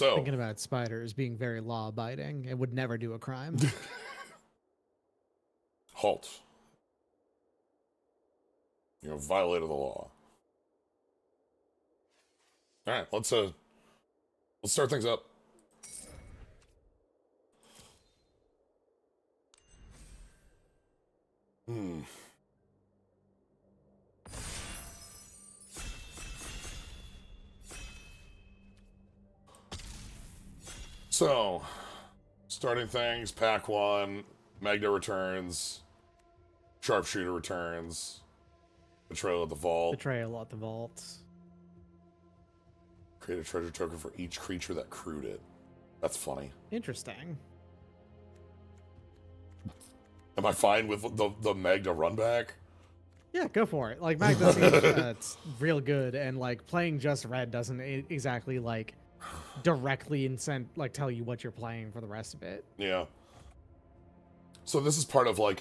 So Thinking about spiders being very law-abiding and would never do a crime. halt. You have violated the law. All right, let's start things up. So, starting things, pack 1, Magda returns, Sharpshooter returns, Betrayal at the Vault. Betrayal at the vault. Create a treasure token for each creature that crewed it. That's funny. Interesting. Am I fine with the Magda run back? Yeah, go for it. Like, Magda seems it's real good, and like playing just red doesn't exactly like directly tell you what you're playing for the rest of it. Yeah. So this is part of like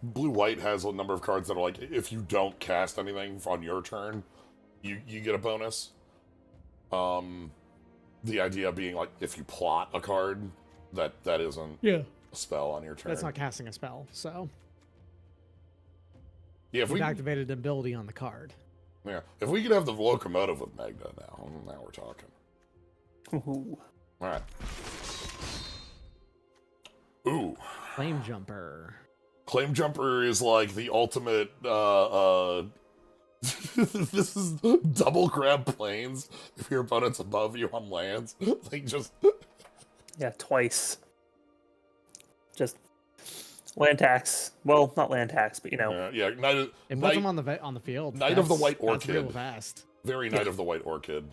blue-white has a number of cards that are like if you don't cast anything on your turn, you get a bonus. The idea being like if you plot a card that isn't a spell on your turn. That's not casting a spell, so yeah, if we've we activated an ability on the card. Yeah, if we could have the locomotive with Magda now we're talking. Ooh. All right. Ooh. Flame Jumper. Claim Jumper is like the ultimate this is double grab planes if your opponent's above you on lands. Like just Yeah, twice. Just land tax. Well, not land tax, but you know. yeah, It puts them on the field. Knight of the White That's Orchid. real fast. Very Knight of the White Orchid.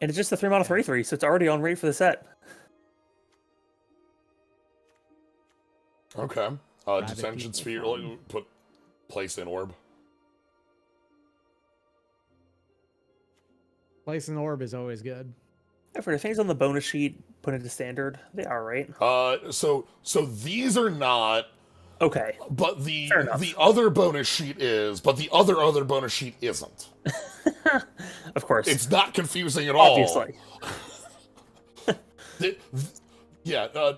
And it's just a 3-mana 3/3, so it's already on rate for the set. Okay. Rabbit Detention people Sphere. fun. Put place in orb. Place an orb is always good. Yeah, for the things on the bonus sheet, put into standard, they are right. So these are not. Okay. But the Fair enough. other bonus sheet is, but the other bonus sheet isn't. Of course. It's not confusing at Obviously. all. Yeah.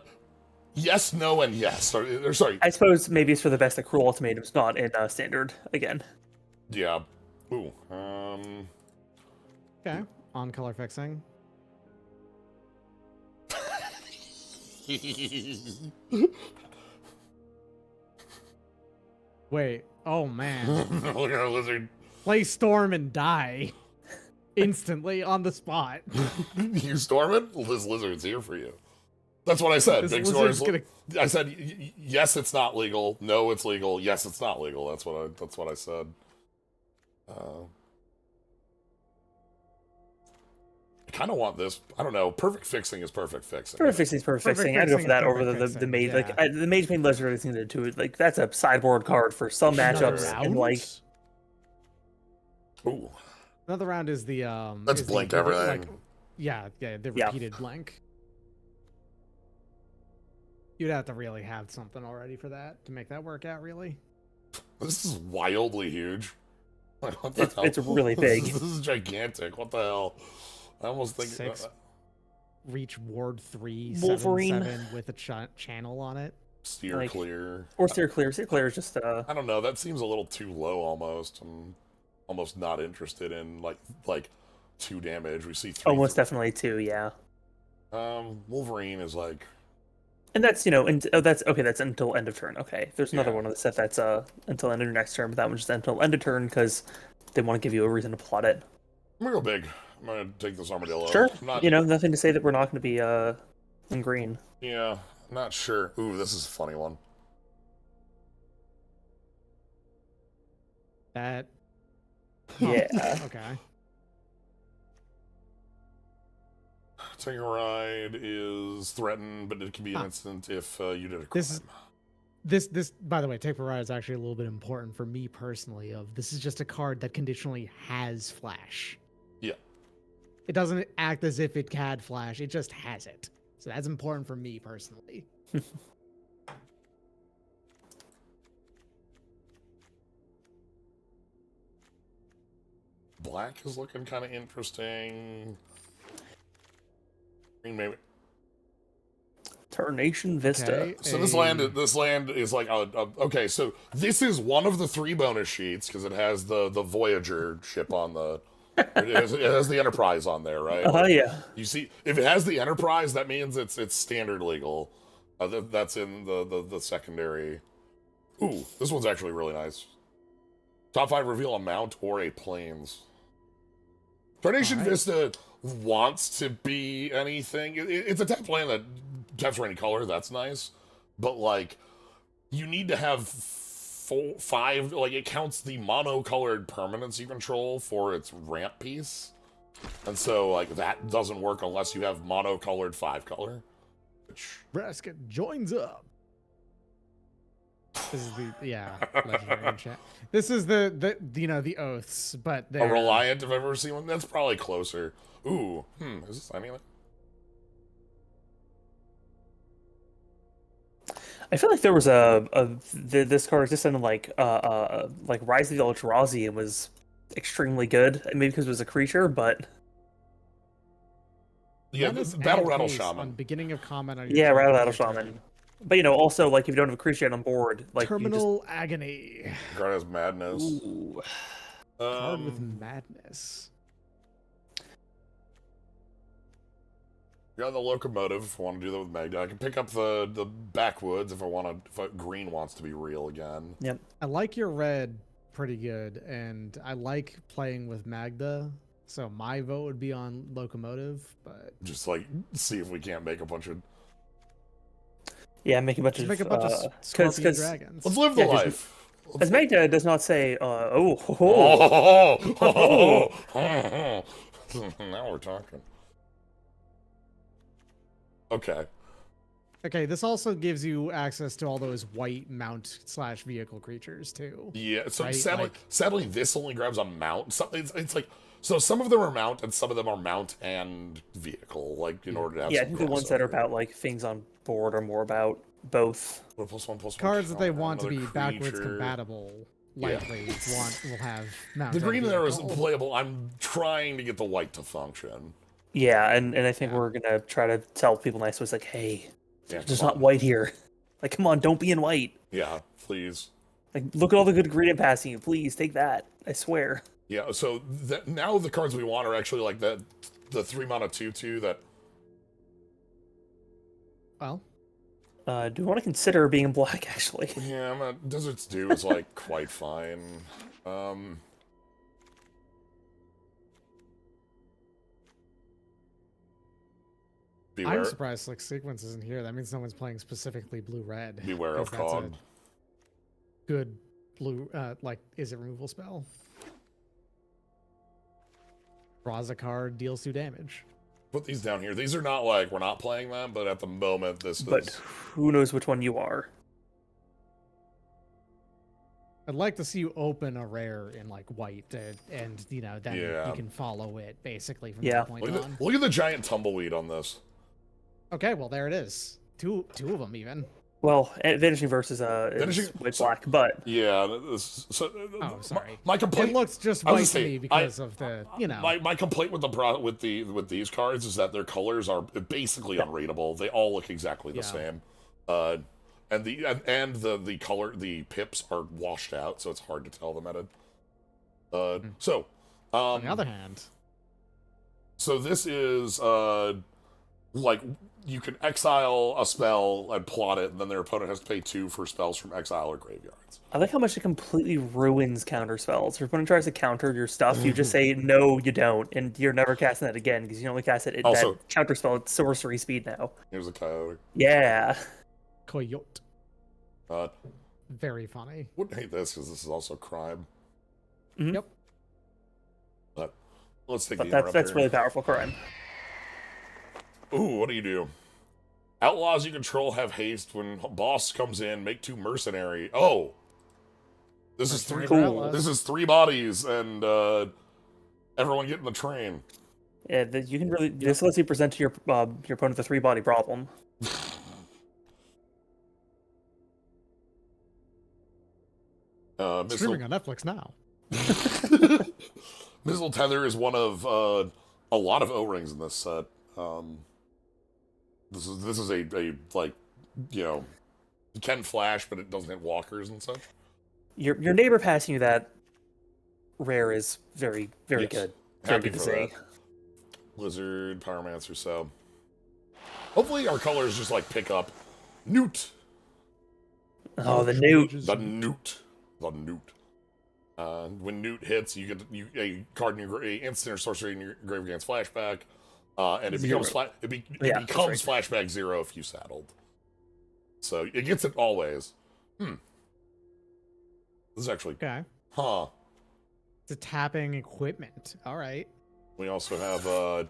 Yes, no, and yes. Or sorry. I suppose maybe it's for the best that Cruel Ultimatum's not in standard again. Yeah. Ooh. Okay. On color fixing. Wait. Oh man. Look at our lizard. Play Storm and die. Instantly on the spot. You storm it? This lizard's here for you. That's what I said. This Big lizard's Storm's. I said yes, it's not legal. No, it's legal. Yes, it's not legal. That's what I said. I kind of want this. I don't know. Perfect fixing is perfect fixing. Perfect fixing is perfect fixing. I'd go for that over the mage. yeah. Like the mage main lizard, I think the two. Like that's a sideboard card for some matchups, Another and like Ooh. Another round is the Let's is blink the, everything. Like, yeah, the Yeah. repeated blink. You'd have to really have something already for that to make that work out, really. This is wildly huge. Like, what the hell? it's really big. This is gigantic. What the hell? I almost think 6 reach ward 3 Wolverine. 7/7 with a channel on it. steer like- clear. Or steer clear. Steer clear is just I don't know. That seems a little too low. Almost. I'm almost not interested in like 2 damage. We see 3. almost definitely two. Yeah. Wolverine is like. And that's that's okay. That's until end of turn. Okay, there's another Yeah. one of the set that's until end of your next turn, but that one's just until end of turn because they want to give you a reason to plot it. I'm gonna go big. I'm gonna take this armadillo. Sure. I'm not, Nothing to say that we're not going to be in green. Yeah, I'm not sure. Ooh, this is a funny one. That Yeah. okay. Taking a ride is threatened, but it can be an instant if you did a crime. This by the way, take a ride is actually a little bit important for me personally. This is just a card that conditionally has flash. Yeah. It doesn't act as if it had flash, it just has it. So that's important for me personally. Black is looking kind of interesting. Maybe. Tarnation Vista. Okay, So this land is like okay. So this is one of the 3 bonus sheets because it has the Voyager ship on the. It has the Enterprise on there, right? Yeah. You see, if it has the Enterprise, that means it's standard legal. That's in the secondary. Ooh, this one's actually really nice. Top 5 reveal a mount or a planes. Tarnation Vista wants to be anything. It's a tap land that taps for any color. That's nice, but like, you need to have 5. Like, it counts the monocolored permanents you control for its ramp piece, and so like that doesn't work unless you have monocolored 5 color. Which Brasket joins up. This is the legendary enchant. This is the the oaths, but they're a Reliant, if I've ever seen one. That's probably closer. Ooh, is this anything? I feel like there was this card just sounded like Rise of the Eldrazi and was extremely good. Maybe because it was a creature, but yeah, this Battle Rattle Shaman. Beginning of comment on your Rattle Shaman. But also like if you don't have a creature on board, like Terminal Agony. Card has Madness. Ooh. Card with Madness. You got the Locomotive if I want to do that with Magda. I can pick up the Backwoods if I want to. If Green wants to be real again. Yep. I like your red pretty good, and I like playing with Magda. So my vote would be on Locomotive, but just like see if we can't make a bunch of. Yeah, make a bunch of Scorpion dragons. Let's live the life. As Magda does not say, now we're talking. Okay. Okay, this also gives you access to all those white mount / vehicle creatures too. Yeah, so right? sadly, this only grabs a mount. It's like, so some of them are mount and some of them are mount and vehicle, like in order to have. Yeah, I think the ones that are about like things on board are more about both. +1/+1 cards that they want to be creature. backwards compatible. Likely will have mount. The green there is playable. I'm trying to get the white to function. Yeah, and I think we're gonna try to tell people nicely. It's like, hey, Yeah, there's not white here. Like, come on, don't be in white. Yeah, please. Like, look at all the good green I'm passing you. Please take that. I swear. Yeah. So now the cards we want are actually like the 3-mana 2/2 that. Well. Do we want to consider being in black? Actually. Yeah, Desert's Dew is like quite fine. I'm surprised like Sequence isn't here. That means no one's playing specifically blue-red. Beware of Cog. Good blue, is it removal spell? Draws a card, deals 2 damage. Put these down here. These are not like, we're not playing them, but at the moment But who knows which one you are? I'd like to see you open a rare in like white, and then you can follow it basically from that point on. Look at the giant tumbleweed on this. Okay, well there it is. Two of them even. Well, Vanishing Verse is white black, but yeah. Sorry. My complaint. It looks just white to me because of the My complaint with these cards is that their colors are basically unreadable. They all look exactly the same. And the color, the pips are washed out, so it's hard to tell them at a. So, on the other hand, so this is like you can exile a spell and plot it, and then their opponent has to pay 2 for spells from exile or graveyards. I like how much it completely ruins counter spells. If your opponent tries to counter your stuff, you just say no, you don't, and you're never casting that again because you only cast it. Also, that counter spell at sorcery speed now. Here's a coyote. Yeah. Coyote. Very funny. Wouldn't hate this because this is also crime. Mm-hmm. Yep. But let's take that's really powerful crime. Ooh, what do? Outlaws you control have haste when boss comes in. Make 2 mercenary. Oh, this is 3. Cool. This is 3 bodies and everyone get in the train. Yeah, you can really. This lets you present to your opponent the 3-body problem. Streaming on Netflix now. Missile Tether is one of a lot of O-rings in this set. This is a like, you know, it can flash, but it doesn't hit walkers and such. Your neighbor passing you that rare is very Yes. good. Very Happy good to for see. that. Blizzard, Pyromancer, so hopefully our colors just like pick up Newt. Oh, the newt. The Newt. The Newt. When Newt hits, you get a card in your instant or sorcery in your grave against flashback, and it becomes becomes flashback 0 if you saddled. So it gets it always. This is actually Okay. huh. It's a tapping equipment. All right. We also have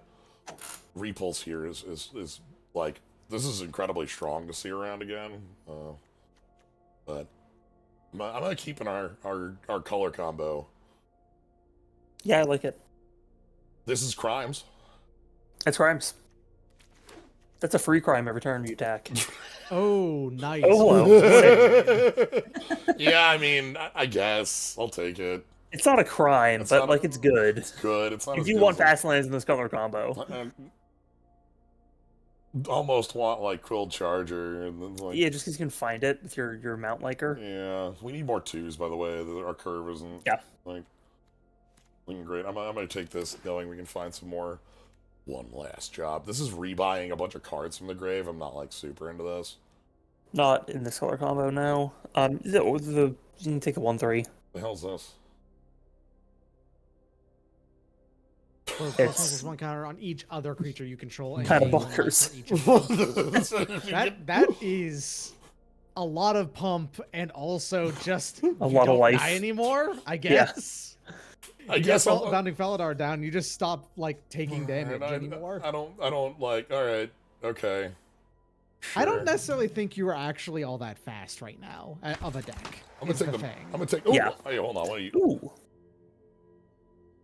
Repulse here is like, this is incredibly strong to see around again. But I'm gonna keep in our color combo. Yeah, I like it. This is Crimes. That's crimes. That's a free crime every turn you attack. Oh, nice. Oh, hello. Yeah, I mean, I guess I'll take it. It's not a crime, It's but not like it's good. It's good. It's not. You as do good want as fast lands in this color combo. almost want like Quilled Charger, and then like Yeah, just because you can find it with your mount liker. yeah, we need more 2s, by the way. Our curve isn't like looking great. I'm gonna take this, knowing we can find some more. One last job. This is rebuying a bunch of cards from the grave. I'm not like super into this. Not in this color combo, no. You can take a 1/3. The hell's this? It's one counter on each other creature you control. And Kind of gain 1 life bonkers. for each of them. that is a lot of pump, and also just A lot of life. die anymore, I guess. I guess Bounding Felidar down, you just stop like taking damage I anymore. don't like. All right, okay. I don't Sure. necessarily think you are actually all that fast right now of a deck. I'm gonna is take the them. thing. I'm gonna take. Oh, Yeah. Hey, hold on. What are you? Ooh.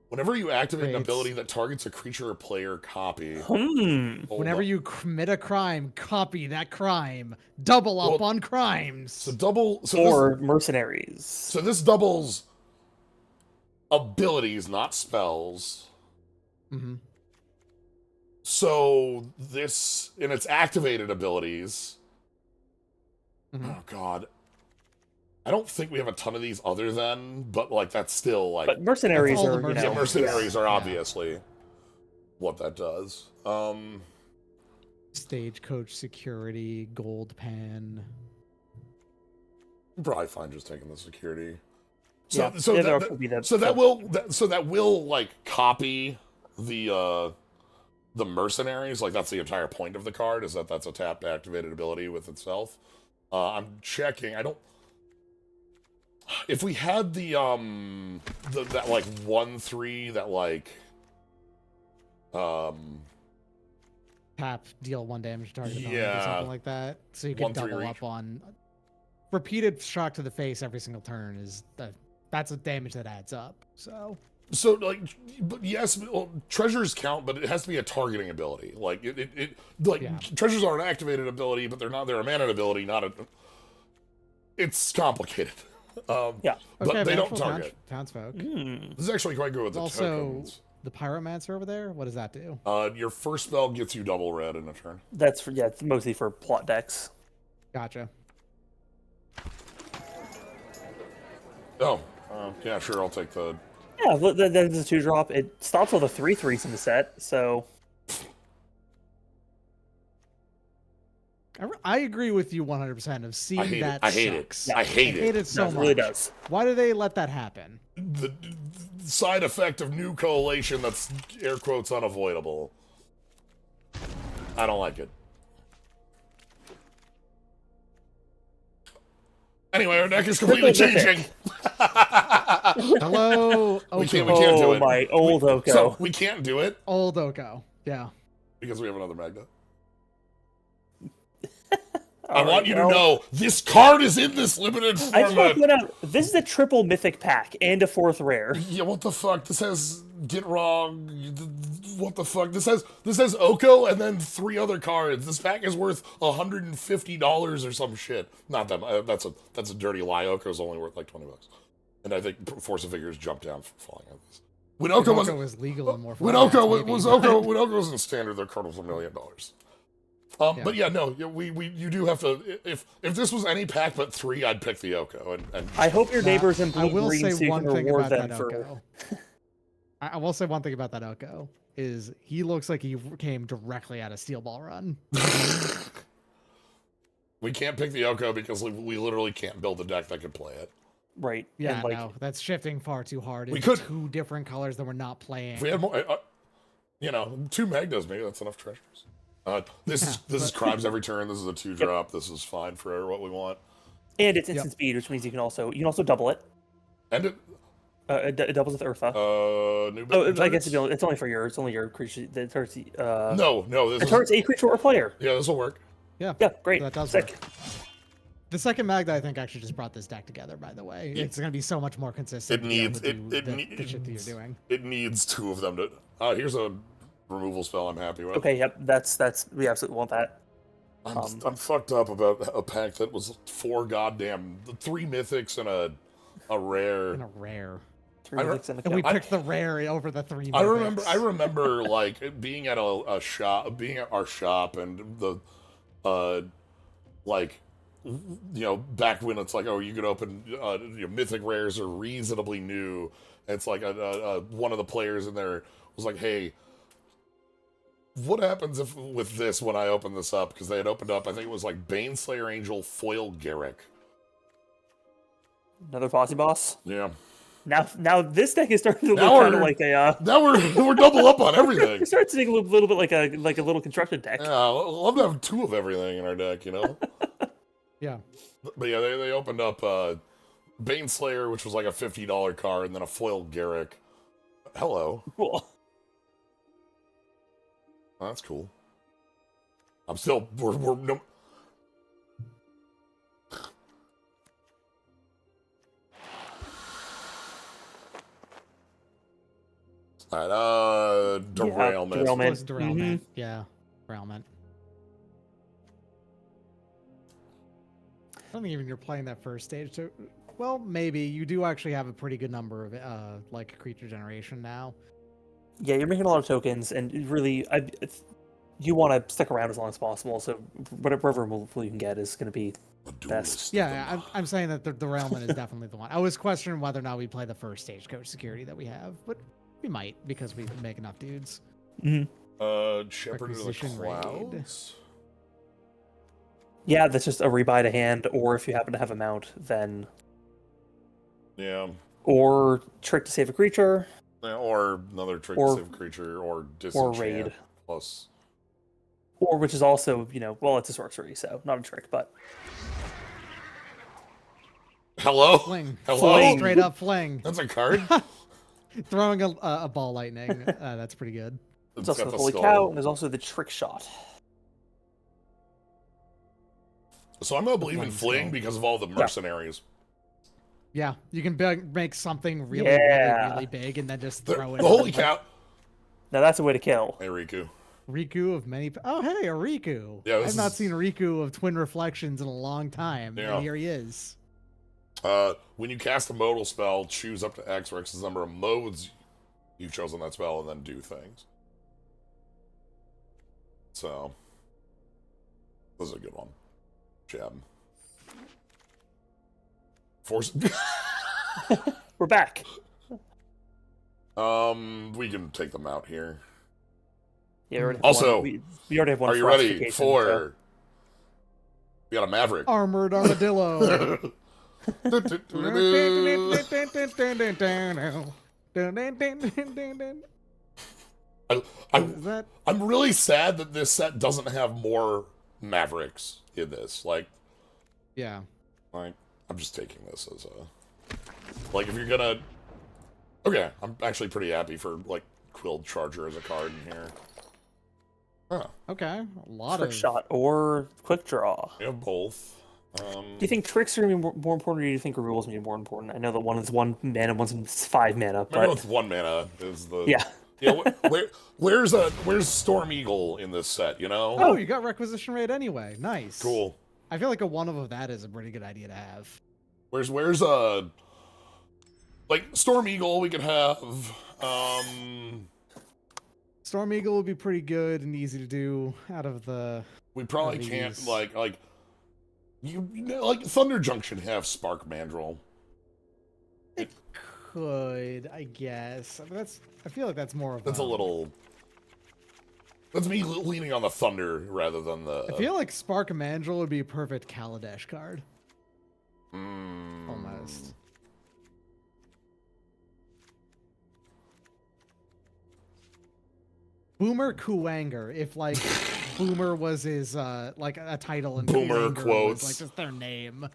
Whenever you activate an Creates- ability that targets a creature or player copy, Hmm. hold Whenever on. you commit a crime, copy that crime. Double up Well, on crimes. so double. So Or mercenaries. so this doubles abilities, not spells. Mm-hmm. So this in its activated abilities. Mhm. Oh God, I don't think we have a ton of these other than, but like that's still like. But mercenaries That's all are, the you know, Yeah, mercenaries are Yeah. obviously what that does. Stagecoach security, gold pan. Probably fine just taking the security. Yeah, So yeah, that, that would be the- so that will like copy the mercenaries. Like that's the entire point of the card, is that that's a tapped activated ability with itself. I'm checking. I don't. If we had that like 1/3 that like Tap, deal 1 damage to target opponent or Yeah. something like that. So you can 1/3 double each. up on repeated shock to the face every single turn is that's a damage that adds up. So like, but yes, well, treasures count, but it has to be a targeting ability. Like it Yeah. treasures are an activated ability, but they're a mana ability, not a. It's complicated. Yeah. But they don't Natural target. Townsfolk. Hmm. This is actually quite good with the Also, tokens. the Pyromancer over there, what does that do? Your first spell gets you double red in a turn. That's for, yeah, it's mostly for plot decks. Gotcha. Oh, yeah, sure. I'll take the. Yeah, that's a 2-drop. It stops all the 3/3s in the set, so I agree with you 100% of seeing I hate that it. I hate sucks. it. I hate it. hate it so it much. really does. Why do they let that happen? The side effect of new coalition that's air quotes unavoidable. I don't like it. Anyway, our deck is completely changing. Hello, We can't Oko. do Oh it. my old Oko. So we can't do it Old Oko. Yeah. because we have another Magna. I All want right, you well, to know this card is in this limited I just want format. to point out, this is a triple mythic pack and a 4th rare. Yeah, what the fuck? This has Get Wrong. What the fuck? This has Oko and then 3 other cards. This pack is worth $150 or some shit. Not that. That's a dirty lie. Oko's only worth like $20, and I think Force of Figures jumped down for falling on this. When Oko Oko wasn't was legal in more when formats, Oko maybe, was but- Oko when Oko was in standard, their card was $1 million. But yeah, no, you do have to. If this was any pack but 3, I'd pick the Oko. And I hope your neighbors in I will blue-green say so you one can thing reward about them that for... Oko. I will say one thing about that Oko is he looks like he came directly out of Steel Ball Run. we can't pick the Oko because we literally can't build a deck that could play it. Right. Yeah, and, like, no, that's shifting far too hard. We into could- 2 different colors that we're not playing. If we had more, 2 Magnas, maybe that's enough treasures. This is crimes every turn. This is a 2-drop. This is fine for what we want. And it's instant speed, which means you can also double it. And it It doubles with Eartha. new. I guess it's only for your creature. The turret's no. The turret's a creature or player. Yeah, this will work. Yeah, great. That does Sick. work. The second Magda, I think, actually just brought this deck together. By the way, it's going to be so much more consistent. It needs the shit that you're doing. It needs 2 of them to. Here's a removal spell. I'm happy with. Okay, yep. That's we absolutely want that. I'm fucked up about a pack that was 4 goddamn 3 mythics and a rare. And a rare. And we picked the rare over the 3 mythics. I remember like being at a shop, being at our shop, and the back when it's like, oh, you could open mythic rares are reasonably new. And it's like one of the players in there was like, hey, what happens if with this when I open this up? Because they had opened up, I think it was like Baneslayer Angel Foil Garrick. Another Fossy boss. Yeah. Now this deck is starting to look kind of like a. Now we're double up on everything. It starts to look a little bit like a little construction deck. Yeah, I'd love to have 2 of everything in our deck, Yeah. But yeah, they opened up Baneslayer, which was like a $50 card, and then a Foil Garrick. Hello. Cool. Oh, that's cool. I'm still we're no. Alright, derailment. Yeah, Derailment. Mm-hmm. Yeah, derailment. I don't think even you're playing that first stage. So, well, maybe you do actually have a pretty good number of like creature generation now. Yeah, you're making a lot of tokens, and really, you want to stick around as long as possible. So whatever removal you can get is going to be best. Yeah, I'm saying that the derailment is definitely the one. I was questioning whether or not we play the first stagecoach security that we have, but we might because we make enough dudes. Mm-hmm. Shepherd of the Requisition Clouds. Yeah, that's just a rebuy to hand, or if you happen to have a mount, then Yeah. Or trick to save a creature. Yeah, or another trick to save a creature, or disenchant. Or raid. Plus. Or which is also, well, it's a sorcery, so not a trick, but. Hello? Fling. Hello? Fling. Straight up fling. That's a card? Throwing a ball lightning. That's pretty good. There's also the Holy Cow, and there's also the Trick Shot. So I'm going to believe in Fling because of all the mercenaries. Yeah, you can make something really big and then just throw it. The Holy Cow. Now that's a way to kill. Hey, Riku. Riku of many. Oh, hey, a Riku. Yeah, I've not seen Riku of Twin Reflections in a long time. Yeah. And here he is. When you cast a modal spell, choose up to X or X's number of modes you've chosen that spell and then do things. So, this is a good one. Jab. Force. We're back. We can take them out here. Yeah, also, we already have one. Are you ready for? We got a Maverick. Armored Armadillo. I'm really sad that this set doesn't have more Mavericks in this. Yeah. I'm just taking this as a... if you're gonna... Okay, I'm actually pretty happy for, Quilled Charger as a card in here. Huh. Okay, a lot Trick of... Shot or Quick Draw. We have both. Do you think tricks are going to be more important, or do you think removals are going to be more important? I know that one is 1 mana, one's 5 mana, but... With 1 mana is the... Yeah. Where's Storm Eagle in this set, Oh, you got Requisition Raid anyway. Nice. Cool. I feel like a one of that is a pretty good idea to have. Where's Storm Eagle we could have, Storm Eagle would be pretty good and easy to do out of the We probably can't like you know, like Thunder Junction have Spark Mandrill. It could, I guess. I mean, I feel like that's more of That's a little. That's me leaning on the Thunder rather than the. I feel like Spark Mandrill would be a perfect Kaladesh card. Mm. Almost. Boomer Kuwanger, if like Boomer was his like a title and Boomer Kuwanger quotes was, like just their name.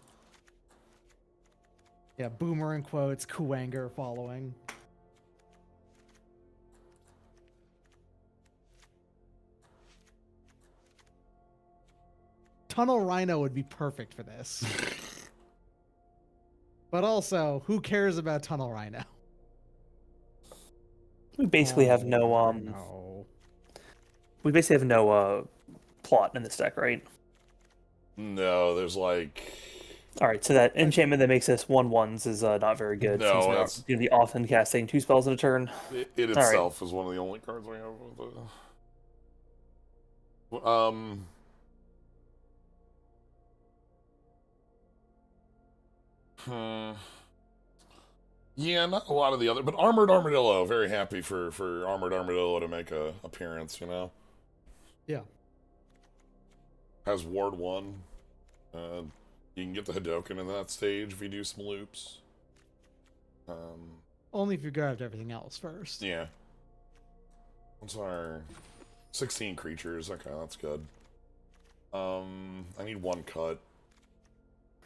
Yeah, Boomer in quotes, Kuwanger following. Tunnel Rhino would be perfect for this. But also, who cares about Tunnel Rhino? We basically have no no. We basically have no plot in this deck, right? No, there's like. All right, so that enchantment that makes us 1/1s is not very good. No, since we're that's going to be often casting 2 spells in a turn. it itself is one of the only cards we have with the. Yeah, not a lot of the other, but Armored Armadillo. Very happy for Armored Armadillo to make a appearance. You know. Yeah. Has Ward 1. You can get the Hadoken in that stage if you do some loops. Only if you grabbed everything else first. Yeah. What's our 16 creatures? Okay, that's good. I need 1 cut.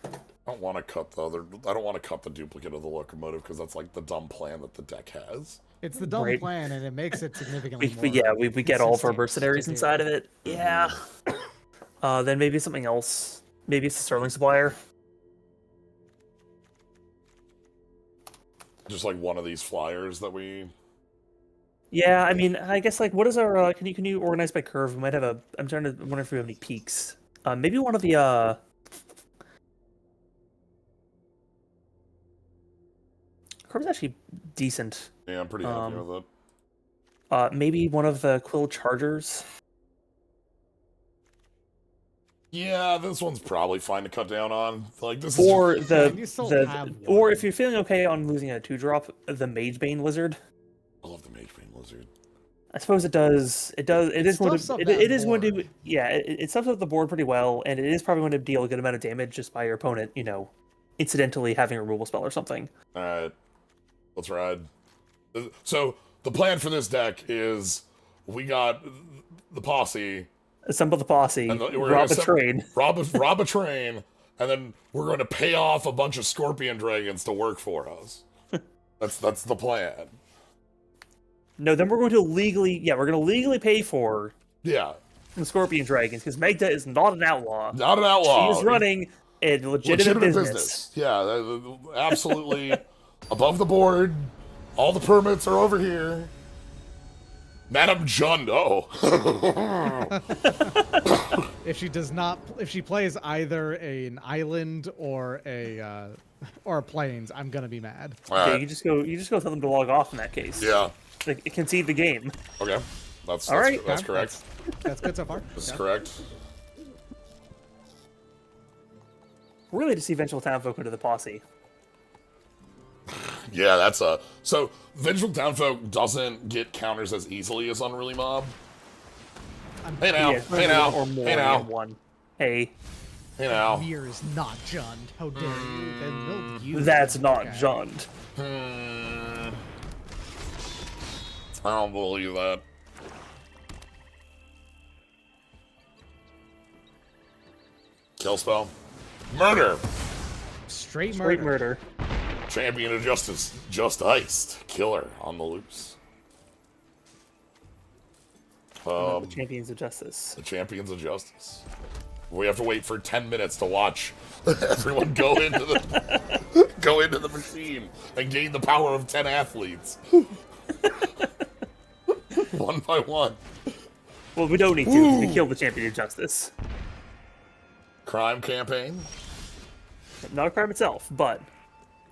I don't want to cut the other. I don't want to cut the duplicate of the locomotive because that's like the dumb plan that the deck has. It's the dumb plan, and it makes it significantly more. Yeah, we get all of our consistent mercenaries to do. inside of it. Yeah. Then maybe something else. Maybe it's the Sterling Supplier. Just like one of these flyers that we. Yeah, I mean, I guess like what is our? Can you organize by curve? We might have a. I'm trying to wonder if we have any peaks. Maybe one of the. Curve's actually decent. Yeah, I'm pretty happy with it. Maybe one of the Quill Chargers. Yeah, this one's probably fine to cut down on. Like this Or is... or if you're feeling okay on losing a 2-drop, the Magebane Lizard. I love the Magebane Lizard. I suppose it does. It is going to. Yeah, it stuffs up the board pretty well, and it is probably going to deal a good amount of damage just by your opponent, you know, incidentally having a removal spell or something. All right, let's ride. So the plan for this deck is we got the posse. Assemble the posse, rob a train. Rob a train, and then we're going to pay off a bunch of Scorpion Dragons to work for us. That's the plan. No, then we're going to legally pay for the Scorpion Dragons, because Magda is not an outlaw. Not an outlaw. She is running a legitimate business. Yeah, absolutely. Above the board. All the permits are over here. Madame Jund, if she plays either an island or a plains, I'm gonna be mad. Okay, you just go tell them to log off in that case. Yeah. Like, concede the game. Okay. That's correct. That's good so far. That's correct. Really to see Vengeful Townfolk into the posse. Yeah, that's so Vengeful Townfolk doesn't get counters as easily as Unruly Mob. Hey now. Hey now. Mir is not Jund. How dare you? Then they'll use That's not Jund. I don't believe that. Kill spell. Murder. Straight murder. Champion of Justice. Just iced. Killer on the loose. The Champions of Justice. The Champions of Justice. We have to wait for 10 minutes to watch everyone go into the machine and gain the power of 10 athletes. One by one. Well, we don't need to. We kill the Champion of Justice. Crime campaign? Not a crime itself, but...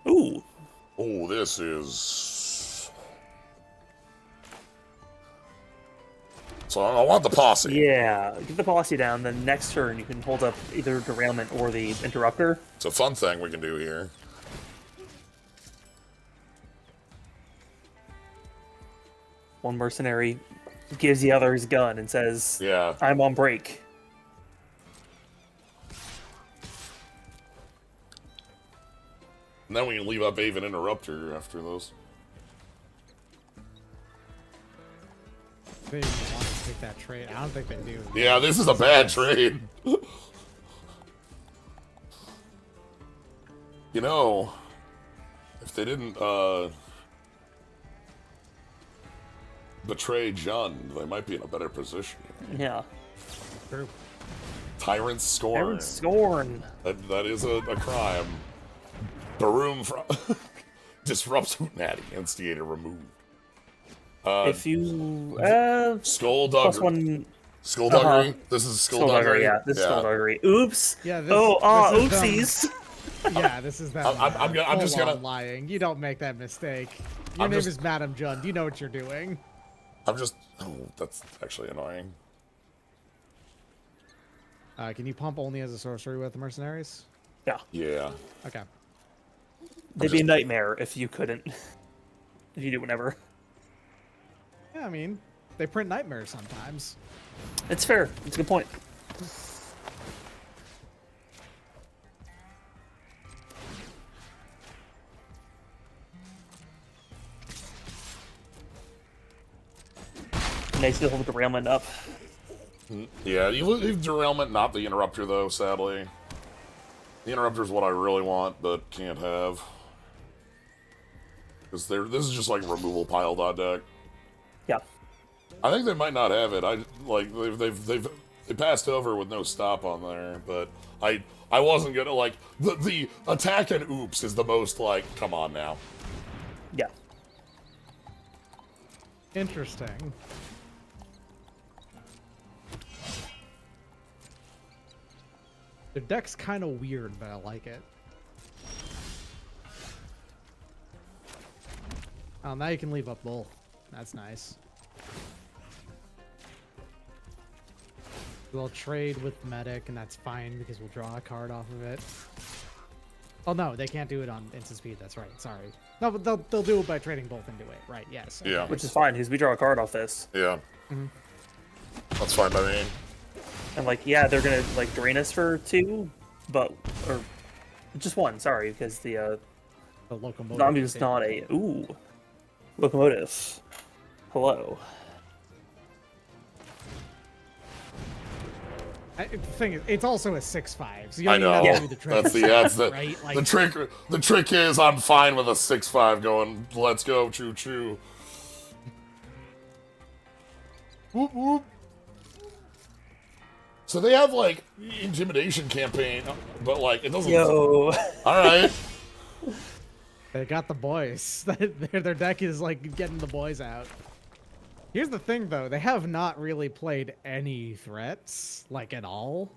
Ooh. Oh, this is... So I want the posse. Yeah, get the posse down. Then next turn you can hold up either Derailment or the Interrupter. It's a fun thing we can do here. One mercenary gives the other his gun and says, Yeah. I'm on break. And then we can leave up Aven Interrupter after those. They even want to take that trade. I don't think they do. Yeah, this is a bad trade. You know, if they didn't betray Jund, they might be in a better position. Yeah. True. Tyrant Scorn. Tyrant Scorn. That is a crime. Baroom disrupts Natty. Instigator removed. If you Skullduggery. plus one. Skullduggery. This is Skullduggery. Yeah, this is Skullduggery. Oops. Yeah. This, oopsies. Yeah, this is that. I'm just gonna lying. You don't make that mistake. Your name is Madam Jund. You know what you're doing. Oh, that's actually annoying. Can you pump only as a sorcery with the mercenaries? Yeah. Yeah. Okay. They'd be a nightmare if you couldn't. If you do whatever. Yeah, I mean, they print nightmares sometimes. It's fair. It's a good point. Nice to hold the derailment up. Yeah, you leave Derailment, not the Interrupter, though, sadly. The Interrupter is what I really want, but can't have. Because this is just like removal pile dot deck. Yeah. I think they might not have it. They passed over with no stop on there, but I wasn't gonna like the attack and oops is the most like come on now. Yeah. Interesting. The deck's kind of weird, but I like it. Oh, now you can leave up both. That's nice. We'll trade with Medic, and that's fine because we'll draw a card off of it. Oh no, they can't do it on instant speed. That's right. Sorry. No, but they'll do it by trading both into it. Right? Yes. Yeah. Which is fine because we draw a card off this. Yeah. That's fine by me. And like, yeah, they're gonna like drain us for 2, or just 1. Sorry, because the locomotive. zombie is not a locomotive. Hello. The thing is, it's also a 6/5, so you I don't know. even have to do the trick. That's the right? Like, the trick. The trick is I'm fine with a 6/5 going. Let's go, choo choo. Whoop whoop. So they have like intimidation campaign, but like it doesn't. Yo. All right. They got the boys. Their deck is like getting the boys out. Here's the thing, though. They have not really played any threats, like, at all.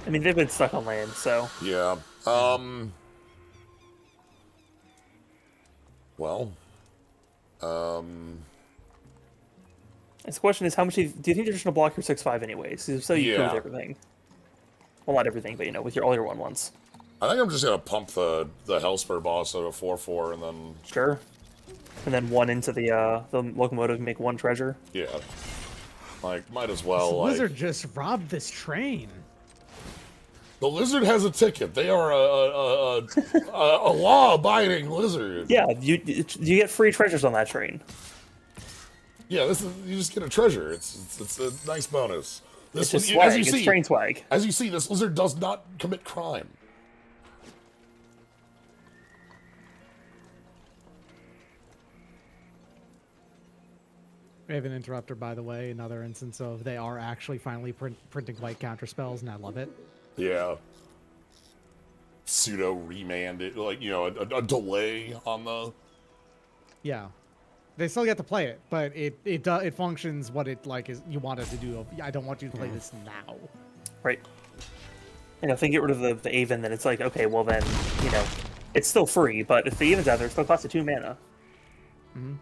I mean, they've been stuck on land, so... Yeah. Well. The question is, how much do you think they're just going to block your 6/5 anyways? So you can with everything. Well, not everything, but, you know, with all your 1/1s. I think I'm just going to pump the Hellspur boss at a 4/4 and then... Sure. And then 1 into the locomotive and make 1 treasure. Yeah. Like, might as well, This like... lizard just robbed this train. The lizard has a ticket. They are a law-abiding lizard. Yeah, you get free treasures on that train. Yeah, you just get a treasure. It's a nice bonus. It's just swag. It's train swag. As you see, this lizard does not commit crime. We have an interrupter, by the way. Another instance of they are actually finally printing white counter spells, and I love it. Yeah. Pseudo remand it, like, you know, a delay on the... Yeah. They still get to play it, but it functions what it like is you want it to do. I don't want you to play this now. Right. You know, if they get rid of the Aven, then it's like, okay, well then, you know, it's still free, but if the Aven's out there, it still costs you 2 mana. Mm-hmm.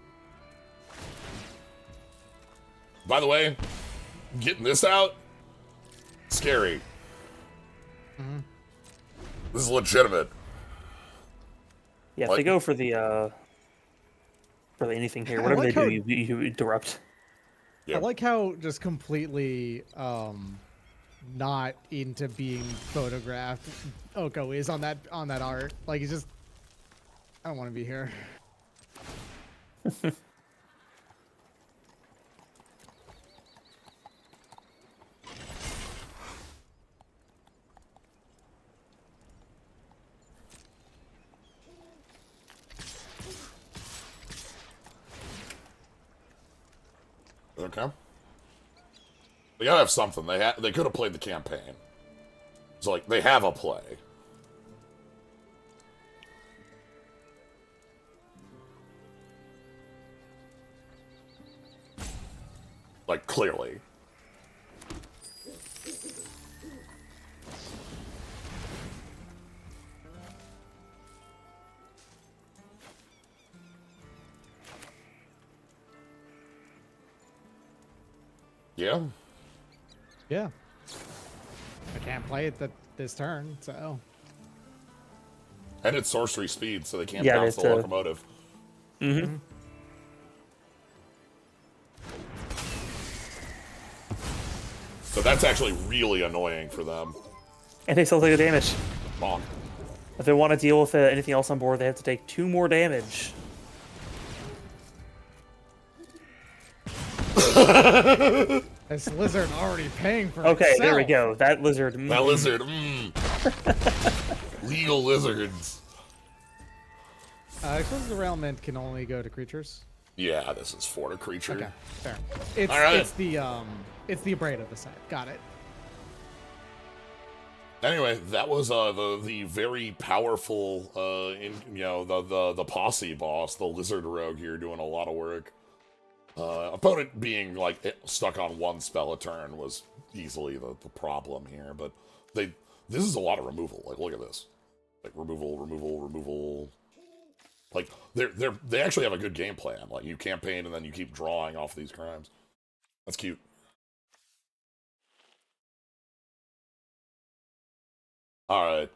By the way, getting this out, scary. This is legitimate. Yeah, if they go for the anything here, whatever they do, you interrupt. I like how just completely not into being photographed Oko is on that art. Like he's just, I don't want to be here. Okay. They gotta have something. They could have played the campaign. It's like they have a play. Like clearly. Yeah. Yeah. I can't play it this turn, so. And it's sorcery speed, so they can't bounce the locomotive. Mm-hmm. So that's actually really annoying for them. And they still take the damage. Bonk. If they want to deal with anything else on board, they have to take 2 more damage. This lizard already paying for Okay, itself. there we go. That lizard. That lizard. Legal lizards. I suppose the derailment can only go to creatures. Yeah, this is for a creature. Okay, fair. It's all right. It's the abrade of the set. Got it. Anyway, that was the very powerful the posse boss, the lizard rogue here, doing a lot of work. Opponent being like stuck on one spell a turn was easily the problem here, but this is a lot of removal. Like, look at this, like removal. Like they actually have a good game plan. Like, you campaign and then you keep drawing off these crimes. That's cute. All right.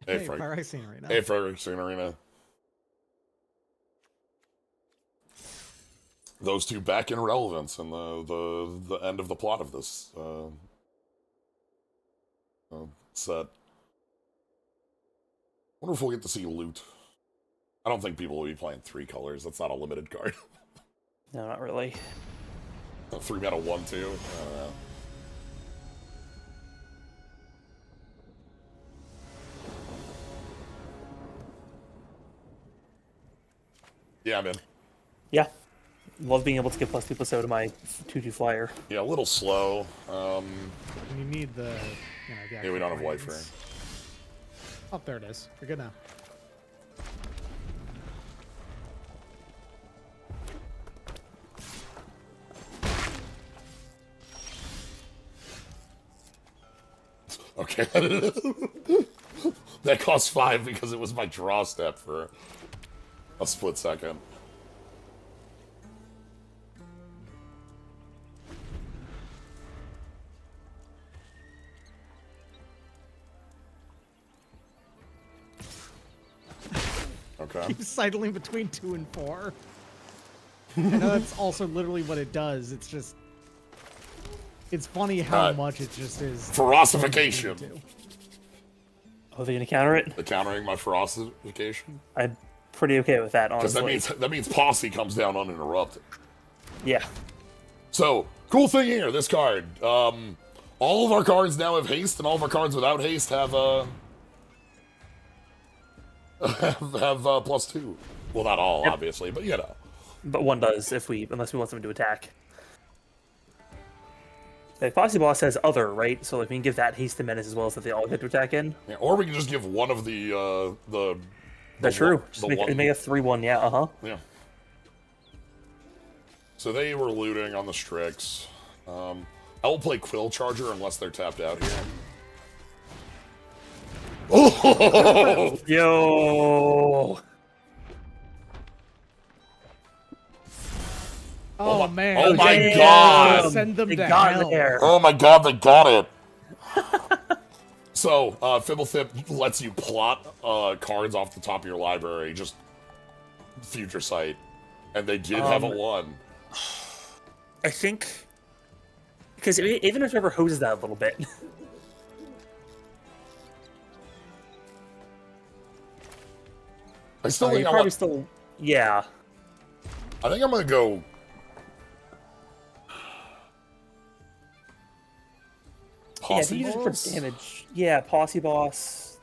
Hey, Fire Scenery now. Hey, Fire Scenery. Those two back in relevance in the end of the plot of this set. Wonder if we'll get to see loot. I don't think people will be playing 3 colors. That's not a limited card. No, not really. 3 mana 1/2. I don't know. Yeah, I'm in. Yeah. Love being able to get +2/+0 to my 2/2 flyer. Yeah, a little slow. You need the yeah, we don't have white frame. Oh, there it is. You're good now. Okay. That cost 5 because it was my draw step for a split second. Okay. Keep sidling between 2 and 4. I know that's also literally what it does. It's just, it's funny how much it just is. Ferocification. Oh, they're gonna counter it? The countering my ferocification? I'm pretty okay with that, honestly. Because that means posse comes down uninterrupted. Yeah. So, cool thing here, this card. All of our cards now have haste, and all of our cards without haste have +2. Well, not all, obviously, but you know. But one does unless we want someone to attack. The Posse Boss has other, right? So like we can give that haste to menace as well as that they all get to attack in. Yeah, or we can just give one of the That's true. Just make a 3/1, yeah, Yeah. So they were looting on the Strix. I will play Quill Charger unless they're tapped out here. Oh! Yo! Oh man! Oh my damn. god! Send them They to got hell. there. Oh my god, they got it! So, Fibblethip lets you plot cards off the top of your library, just future sight. And they did have a 1. I think because even if it ever hoses that a little bit. I still think you probably still, yeah. I think I'm gonna go. Posse yeah, Boss? for damage. Yeah, Posse Boss.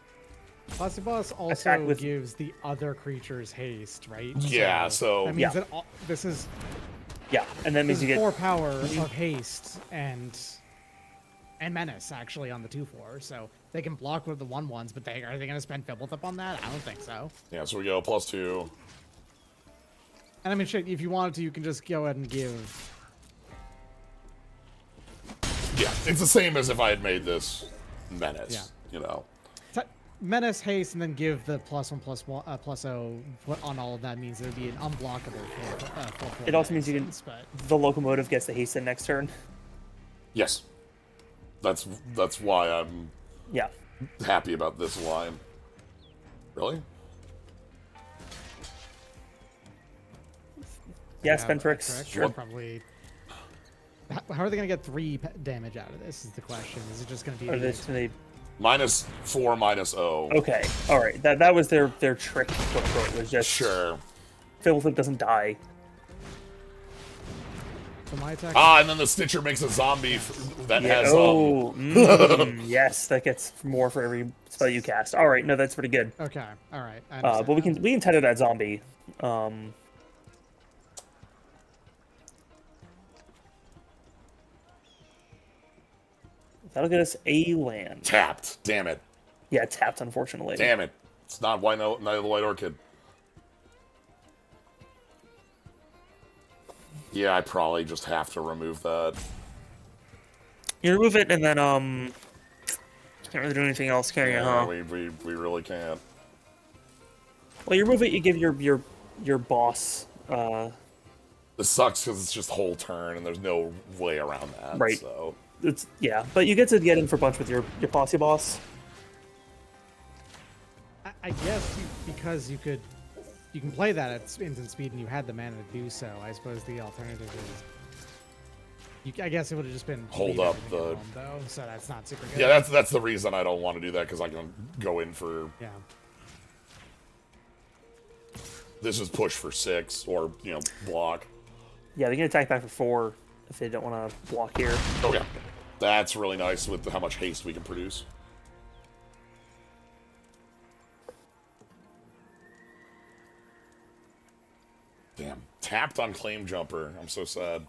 Posse Boss also gives the other creatures haste, right? Yeah, so that means that this is and that means you get 4 power of haste and menace actually on the 2/4. So they can block with the 1/1s, but are they going to spend Fibblethip on that? I don't think so. Yeah, so we go +2. And I mean, shit, if you wanted to, you can just go ahead and give. Yeah, it's the same as if I had made this menace. Yeah. You know. Menace, haste, and then give the +1/+1 +0 on all of that means it would be an unblockable. It also means you can. The locomotive gets the haste in next turn. Yes. That's why I'm happy about this line. Really? Yeah, Spentrix. Sure. Probably. How are they going to get 3 damage out of this? Is the question. Is it just going to be? -4, -0. Okay, all right. That was their trick. It was just sure. Fibblethip doesn't die. So my attack. And then the Stitcher makes a zombie that has. Yes, that gets more for every spell you cast. All right, no, that's pretty good. Okay, all right. But we can tether that zombie. That'll get us a land. Tapped. Damn it. Yeah, tapped, unfortunately. Damn it. It's not Night of the White Orchid. Yeah, I probably just have to remove that. You remove it, and then, can't really do anything else, can you, huh? We really can't. Well, you remove it, you give your boss, This sucks because it's just whole turn, and there's no way around that. Right. So. But you get to get in for bunch with your Posse Boss. I guess because you can play that at instant speed and you had the mana to do so. I suppose the alternative is, I guess it would have just been hold up the home, though. So that's not super good. Yeah, that's the reason I don't want to do that because I can go in for This is push for 6 or block. Yeah, they can attack back for 4 if they don't want to block here. Oh yeah, that's really nice with how much haste we can produce. Damn, tapped on Claim Jumper. I'm so sad.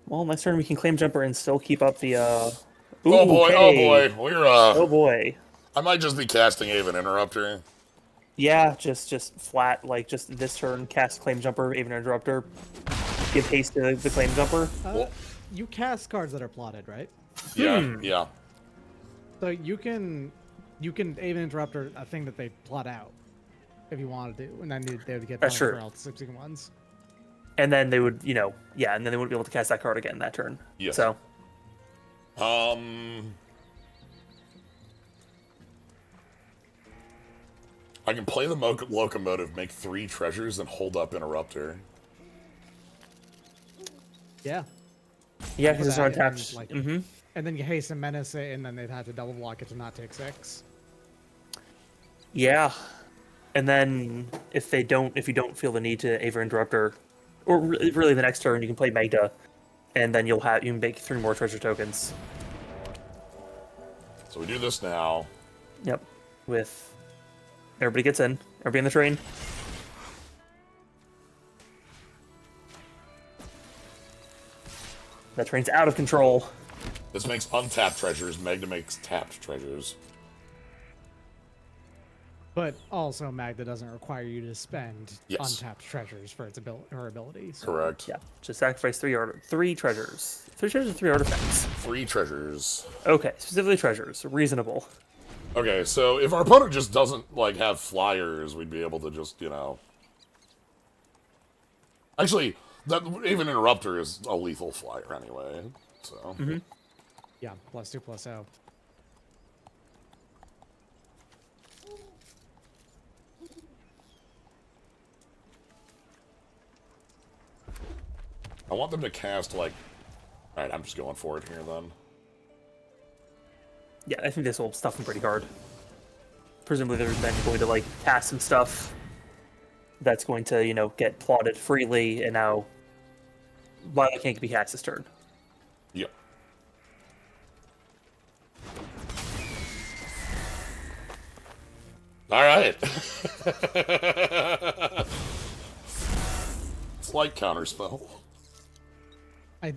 Well, next turn we can Claim Jumper and still keep up the, oh boy, okay. oh boy. We're, oh boy. I might just be casting Aven Interrupter. Yeah, just flat, like, just this turn, cast Claim Jumper, Aven Interrupter, give haste to the Claim Jumper. You cast cards that are plotted, right? Yeah, yeah. So you can Aven Interrupter a thing that they plot out if you wanted to, and then they would get That's for true. all subsequent ones. And then they would, and then they wouldn't be able to cast that card again that turn. Yes. So. I can play the locomotive, make 3 treasures, and hold up Interrupter. Yeah. Yeah, because it's untapped. And then you haste and menace it, and then they'd have to double block it to not take 6. Yeah. And then if you don't feel the need to Aven Interrupter, or really the next turn, you can play Magda, and then you can make 3 more treasure tokens. So we do this now. Yep. With everybody gets in. Everybody in the train. That train's out of control. This makes untapped treasures. Magda makes tapped treasures. But also, Magda doesn't require you to spend Yes. untapped treasures for her ability. So. Correct. Yeah. Just sacrifice 3 treasures. 3 treasures or 3 artifacts? 3 treasures. Okay, specifically treasures. Reasonable. Okay, so if our opponent just doesn't, like, have flyers, we'd be able to just, you know... Actually, that even Interrupter is a lethal flyer anyway, so... Yeah, +2/+0. I want them to cast, like... Alright, I'm just going for it here, then. Yeah, I think this will stuff them pretty hard. Presumably they're then going to, like, cast some stuff that's going to, you know, get plotted freely, and now Lila can't be cast this turn. Yep. Alright. It's like Counterspell.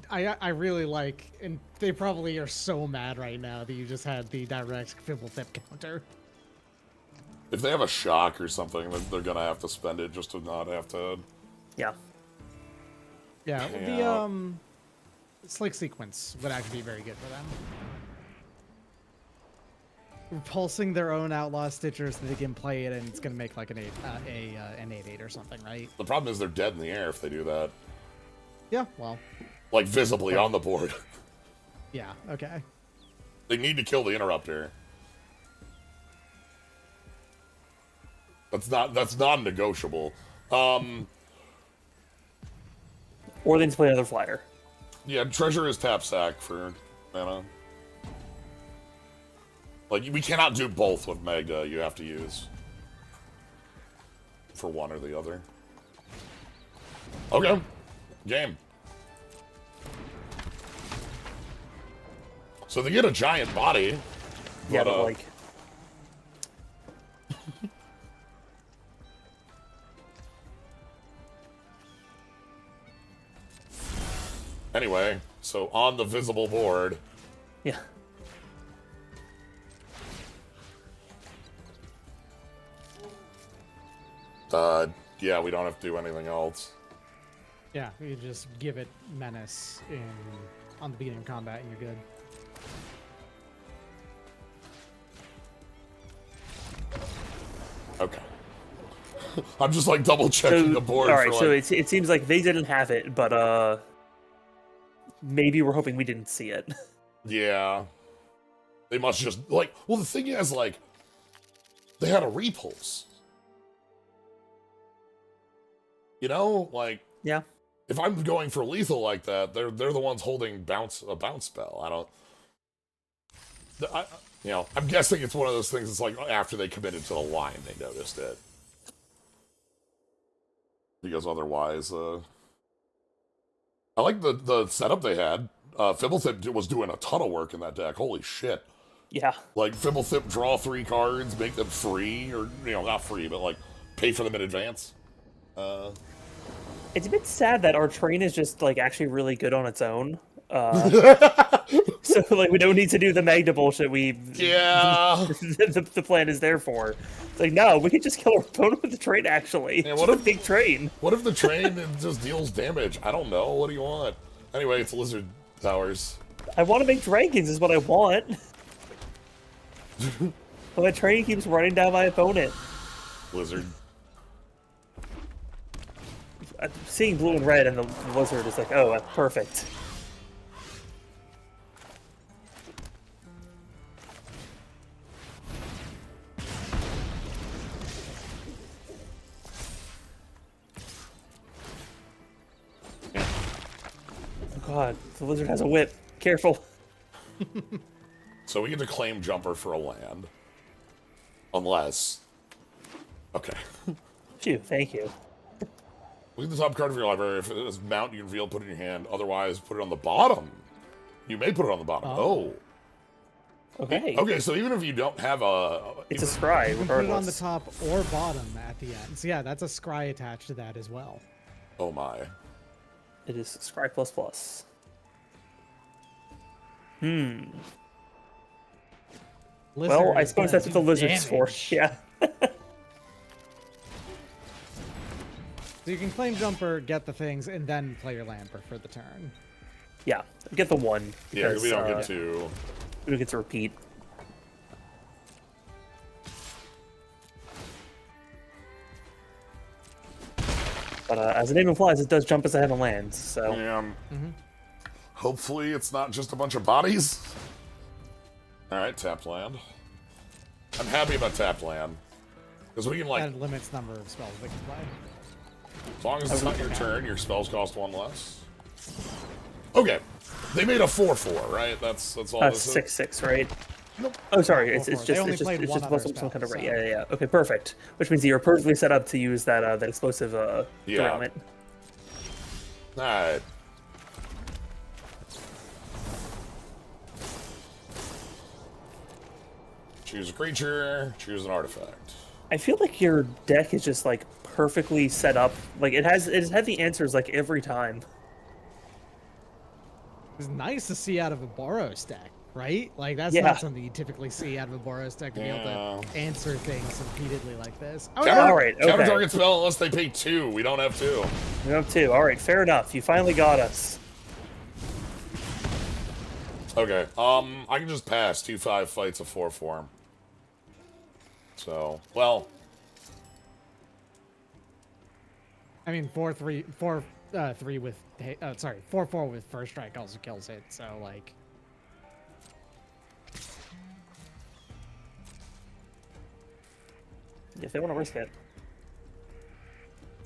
I really like, and they probably are so mad right now that you just had the direct Fibble Thip counter. If they have a shock or something, then they're gonna have to spend it just to not have to... Yeah. Yeah, Yeah. the Slick Sequence would actually be very good for them. Repulsing their own Outlaw Stitcher so they can play it, and it's gonna make like an 8/8 or something, right? The problem is they're dead in the air if they do that. Yeah, well, Like, visibly on the board. yeah, okay. They need to kill the Interrupter. That's non-negotiable. Or they need to play another flyer. Yeah, Treasure is tap sack for mana. Like, we cannot do both with Magda. You have to use for one or the other. Okay. Game. So they get a giant body. Yeah, but, but like... Anyway, so on the visible board... Yeah. Yeah, we don't have to do anything else. Yeah, you just give it Menace on the beginning of combat, and you're good. Okay. I'm just like double checking the board. All right, for, so like... it seems like they didn't have it, but maybe we're hoping we didn't see it. Yeah. They must just like. Well, the thing is, like, they had a repulse. You know, like. Yeah. If I'm going for lethal like that, they're the ones holding a bounce spell. I don't. You know, I'm guessing it's one of those things. It's like after they committed to the line, they noticed it. Because otherwise, I like the setup they had. Fibblethip was doing a ton of work in that deck. Holy shit! Yeah. Like Fibblethip, draw 3 cards, make them free, or you know, not free, but like pay for them in advance. It's a bit sad that our train is just like actually really good on its own. So like we don't need to do the Magda bullshit. Yeah. the plan is there for. It's like no, we could just kill our opponent with the train. Actually, Yeah, what if big train? What if the train just deals damage? I don't know. What do you want? Anyway, it's Lizard Towers. I want to make dragons. Is what I want. But my train keeps running down my opponent. Lizard. I'm seeing blue and red, and the lizard is like, oh, that's perfect. Oh god, the lizard has a whip. Careful. So we get to claim Jumper for a land. Unless... Okay. Phew, thank you. Look at the top card of your library. If it is Mount, you can reveal, put it in your hand. Otherwise, put it on the bottom. You may put it on the bottom. Oh. Okay. Okay, so even if you don't have a... It's a scry, You can put it on the regardless. top or bottom at the end. So yeah, that's a scry attached to that as well. Oh my. It is scry ++. Well, I Lizard is suppose gonna that's what the do lizard's for. damage. Yeah. So you can claim Jumper, get the things, and then play your Lamper for the turn. Yeah. Get the one. Yeah, Because, we don't get to... we don't get to repeat. But as the name implies, it does jump us ahead on land, so... Hopefully it's not just a bunch of bodies. Alright, tapped land. I'm happy about tapped land. Because we can, like... That limits number of spells they can play. As long as it's not your turn, your spells cost 1 less. Okay. They made a 4/4, right? That's all this is? 6/6, right? Nope. Oh, sorry. It's 4/4. just They it's only just played it's one just other some kind of spell, right. so- Yeah. Okay, perfect. Which means you're perfectly set up to use that that explosive derailment. Alright. Choose a creature, choose an artifact. I feel like your deck is just like perfectly set up. Like it has had the answers like every time. It's nice to see out of a Boros deck, right? Like that's Yeah. not something you typically see out of a Boros deck to be able Yeah. to answer things repeatedly like this. Oh, Counter, no. All right, counter okay. target spell unless they pay 2. We don't have 2. You have 2. All right, fair enough. You finally got us. Okay, I can just pass 2/5 fights a 4/4. So, well, I mean, 4/3 with, sorry, 4/4 with first strike also kills it. So like, If they want to risk it,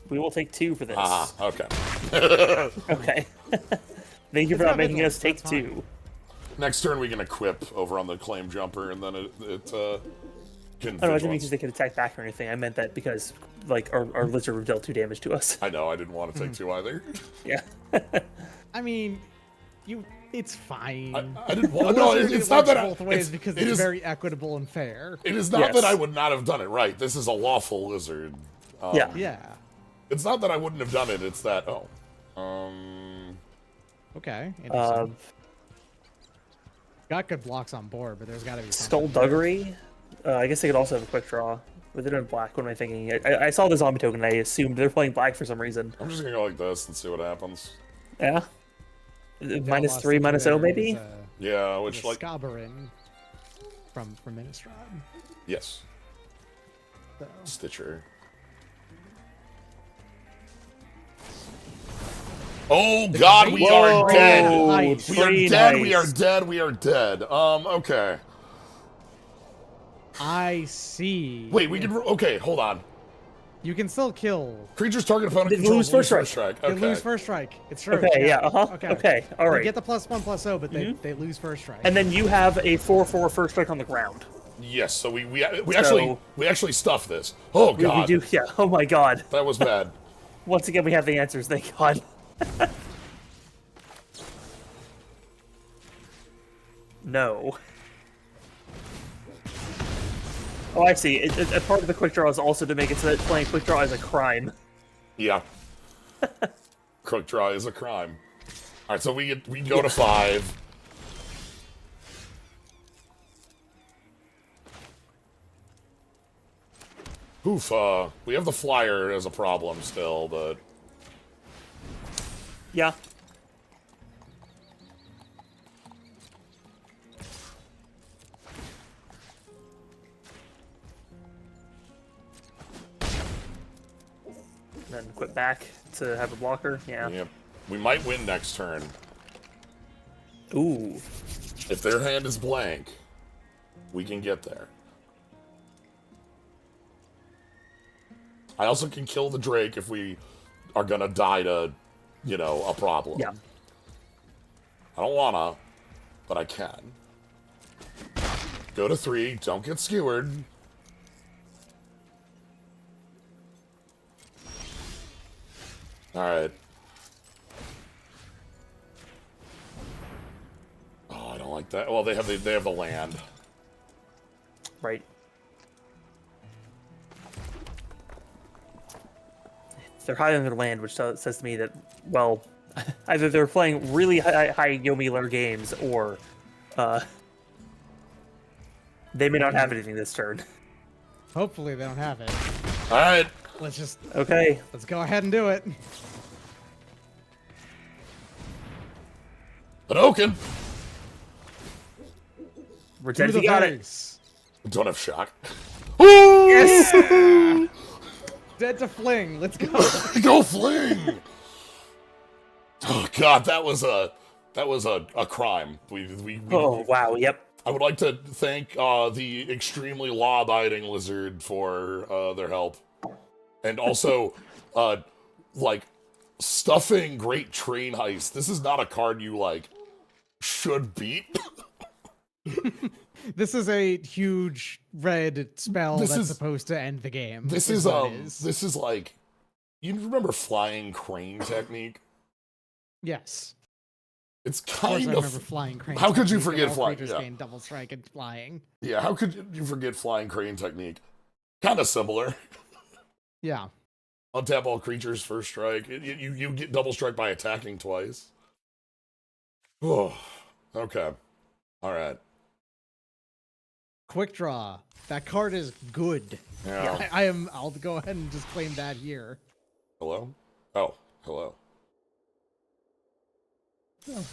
we will take 2 for this. okay. Okay. Thank you for It's not not making good us take luck, that's fine. 2. Next turn we can equip over on the claim jumper, and then it can I don't know, I didn't mean vigilance. because they could attack back or anything. I meant that because, like, our lizard would deal 2 damage to us. I know, I didn't want to take 2 either. Yeah. I mean, it's fine. I didn't The want. No, lizard, it's it not works that. both ways It's, because it it's is. very equitable and fair. It is not Yes. that I would not have done it right. This is a lawful lizard. Yeah. Yeah. It's not that I wouldn't have done it. It's that Okay. Interesting. Uh, Got good blocks on board, but there's got to be something. Skullduggery. I guess they could also have a quick draw. But they don't have black. What am I thinking? I saw the zombie token. And I assumed they're playing black for some reason. I'm just gonna go like this and see what happens. Yeah. Outlaws -3, -0, Thinker maybe. is, Yeah, which is like Scabarin from Innistrad. yes, So. Stitcher. Oh God, we Whoa, are dead. Nice. We are pretty dead. We nice. are dead. We are dead. Okay. I see. Wait, we can. Okay, hold on. You can still kill. Creature's target opponent They controls lose first They Okay. lose first strike. It's true. Okay, yeah, okay, all They right. get the +1/+0, but they lose first strike. And then you have a 4/4 first strike on the ground. Yes. So we So- actually stuffed this. Oh We God, do, yeah. Oh my god. that was bad. Once again, we have the answers. Thank God. No. Oh, I see. A part of the quick draw is also to make it so that playing quick draw is a crime. Yeah. Quick draw is a crime. All right, so we go to 5. Oof. We have the flyer as a problem still, but Yeah. Then quit back to have a blocker. Yeah. yep. We might win next turn. Ooh. If their hand is blank, we can get there. I also can kill the Drake if we are gonna die to, a problem. Yeah. I don't wanna, but I can. Go to 3, don't get skewered. Alright. Oh, I don't like that. Well, they have the land. Right. They're high on their land, which says to me that, well, either they're playing really high Yomi games, or they may not have anything this turn. Hopefully they don't have it. Alright. Let's go ahead and do it. Hadouken! We're dead Do if the you got it. face. Don't have shock. Yes! Dead to fling. Let's go. Go fling! Oh god, that was a crime. Oh wow, yep. I would like to thank the extremely law-abiding lizard for their help, and also like stuffing Great Train Heist. This is not a card you like should beat. This is a huge red spell This that's is- supposed to end the game. This is this is like, you remember flying crane technique? Yes. It's Of course, I kind remember of flying crane. how could you technique, forget all flying? creatures Yeah. gain double strike and flying. Yeah, how could you forget flying crane technique? Kind of similar. Yeah. Untap all creatures first strike. You get double strike by attacking twice. Oh, okay. All right. Quick draw. That card is good. Yeah. I'll go ahead and just claim that here. Hello? Oh, hello. Oh.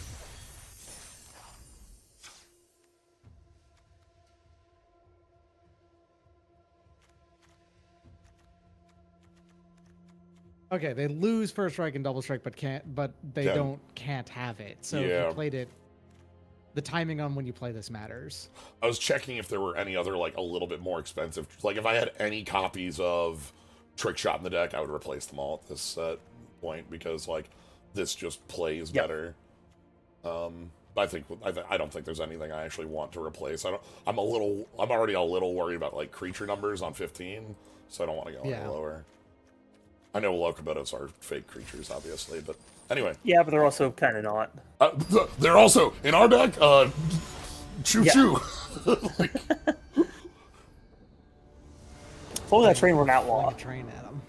Okay, they lose first strike and double strike, but they can't have it. So if Yeah. you played it, the timing on when you play this matters. I was checking if there were any other, like, a little bit more expensive. Like, if I had any copies of Trick Shot in the deck, I would replace them all at this point, because, like, this just plays better. I don't think there's anything I actually want to replace. I'm already a little worried about, like, creature numbers on 15, so I don't want to go any lower. I know Locomotives are fake creatures, obviously, but anyway. Yeah, but they're also kind of not. They're also, in our deck, choo-choo. Like, If only that train were an outlaw. Like a train at them.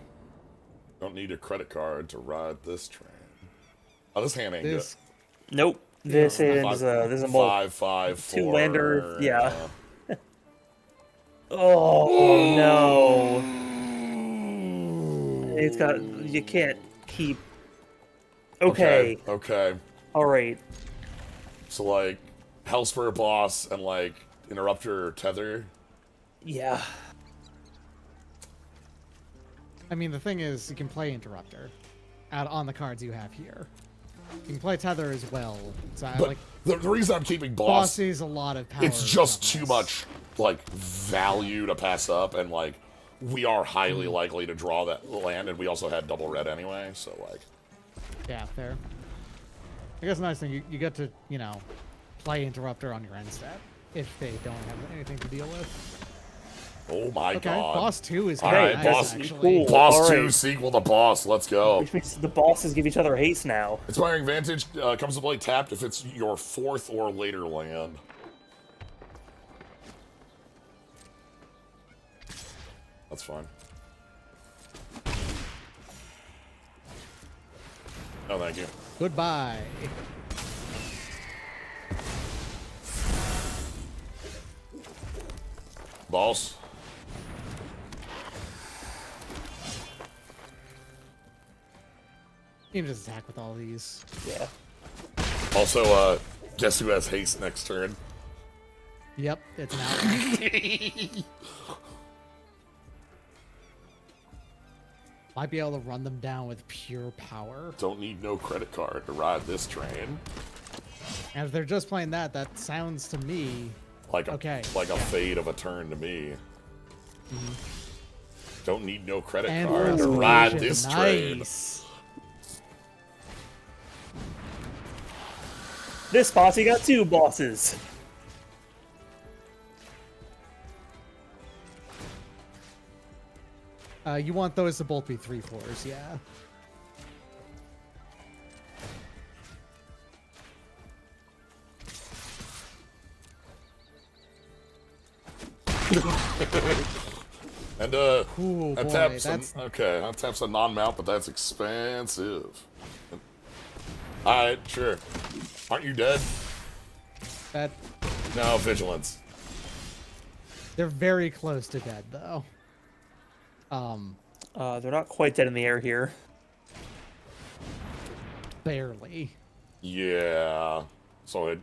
don't need a credit card to ride this train. Oh, this hand ain't This Nope. This good. is a mul- 5/5/4. two lander, yeah. Oh no! It's got. You can't keep. Okay. Okay. All right. So, like, Hellspur Boss and, like, Interrupter Tether. Yeah. I mean, the thing is, you can play Interrupter out on the cards you have here. You can play Tether as well. So, But like, the reason I'm keeping Boss Boss, is a lot of power. it's just from too this. much, like, value to pass up, and, like, we are highly likely to draw that land, and we also had double red anyway, so, like... Yeah, fair. I guess the nice thing, you get to, you know, play Interrupter on your end step if they don't have anything to deal with. Oh my Okay, god. Boss 2 is All kind right, of Boss- nice, actually. cool. Boss All 2 right. sequel to Boss, let's go. Which means the bosses give each other haste now. Inspiring Vantage comes to play tapped if it's your 4th or later land. That's fine. No, thank you. Goodbye. Boss. You can just attack with all these. Yeah. Also, guess who has haste next turn? Yep, it's an outlaw. Might be able to run them down with pure power. Don't need no credit card to ride this train. And if they're just playing that, that sounds to me Like a Okay, like a yeah. fade of a turn to me. Don't need no credit and card to full ride solution. this train. Nice. This posse got 2 bosses. You want those to both be 3/4s, yeah. And Ooh, that boy, taps that's that taps a non-mount, but that's expensive. Alright, sure. Aren't you dead? that. No, vigilance. They're very close to dead, though. They're not quite dead in the air here. Barely. Yeah. So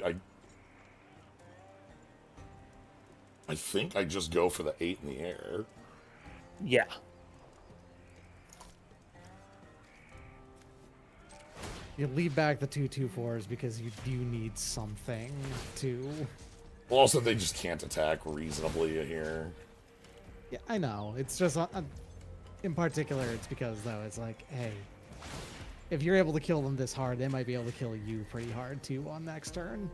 I think I just go for the 8 in the air. Yeah. You leave back the 2/2/4s because you do need something to. Well, also they just can't attack reasonably here. Yeah, I know. It's just in particular, it's because though it's like, hey, if you're able to kill them this hard, they might be able to kill you pretty hard too on next turn,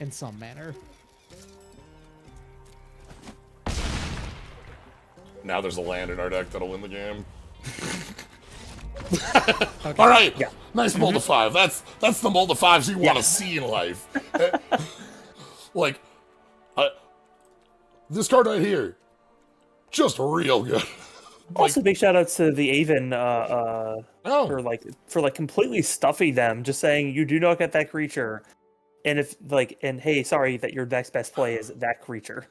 in some manner. Now there's a land in our deck that'll win the game. Okay. All right, Yeah. nice mold of 5. That's the mold of 5s you want to see in life. Like, this card right here, just real good. Also, big shout outs to the Aven Oh. for completely stuffing them, just saying you do not get that creature, and if and hey, sorry that your next best play is that creature.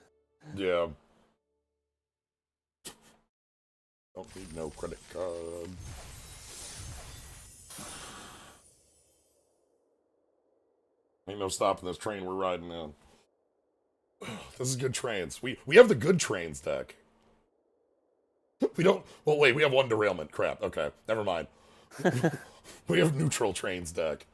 Yeah. Don't need no credit card. Ain't no stopping this train we're riding in. This is good trains. We have the good trains deck. We don't. Well, wait. We have one derailment. Crap. Okay. Never mind. We have neutral trains deck.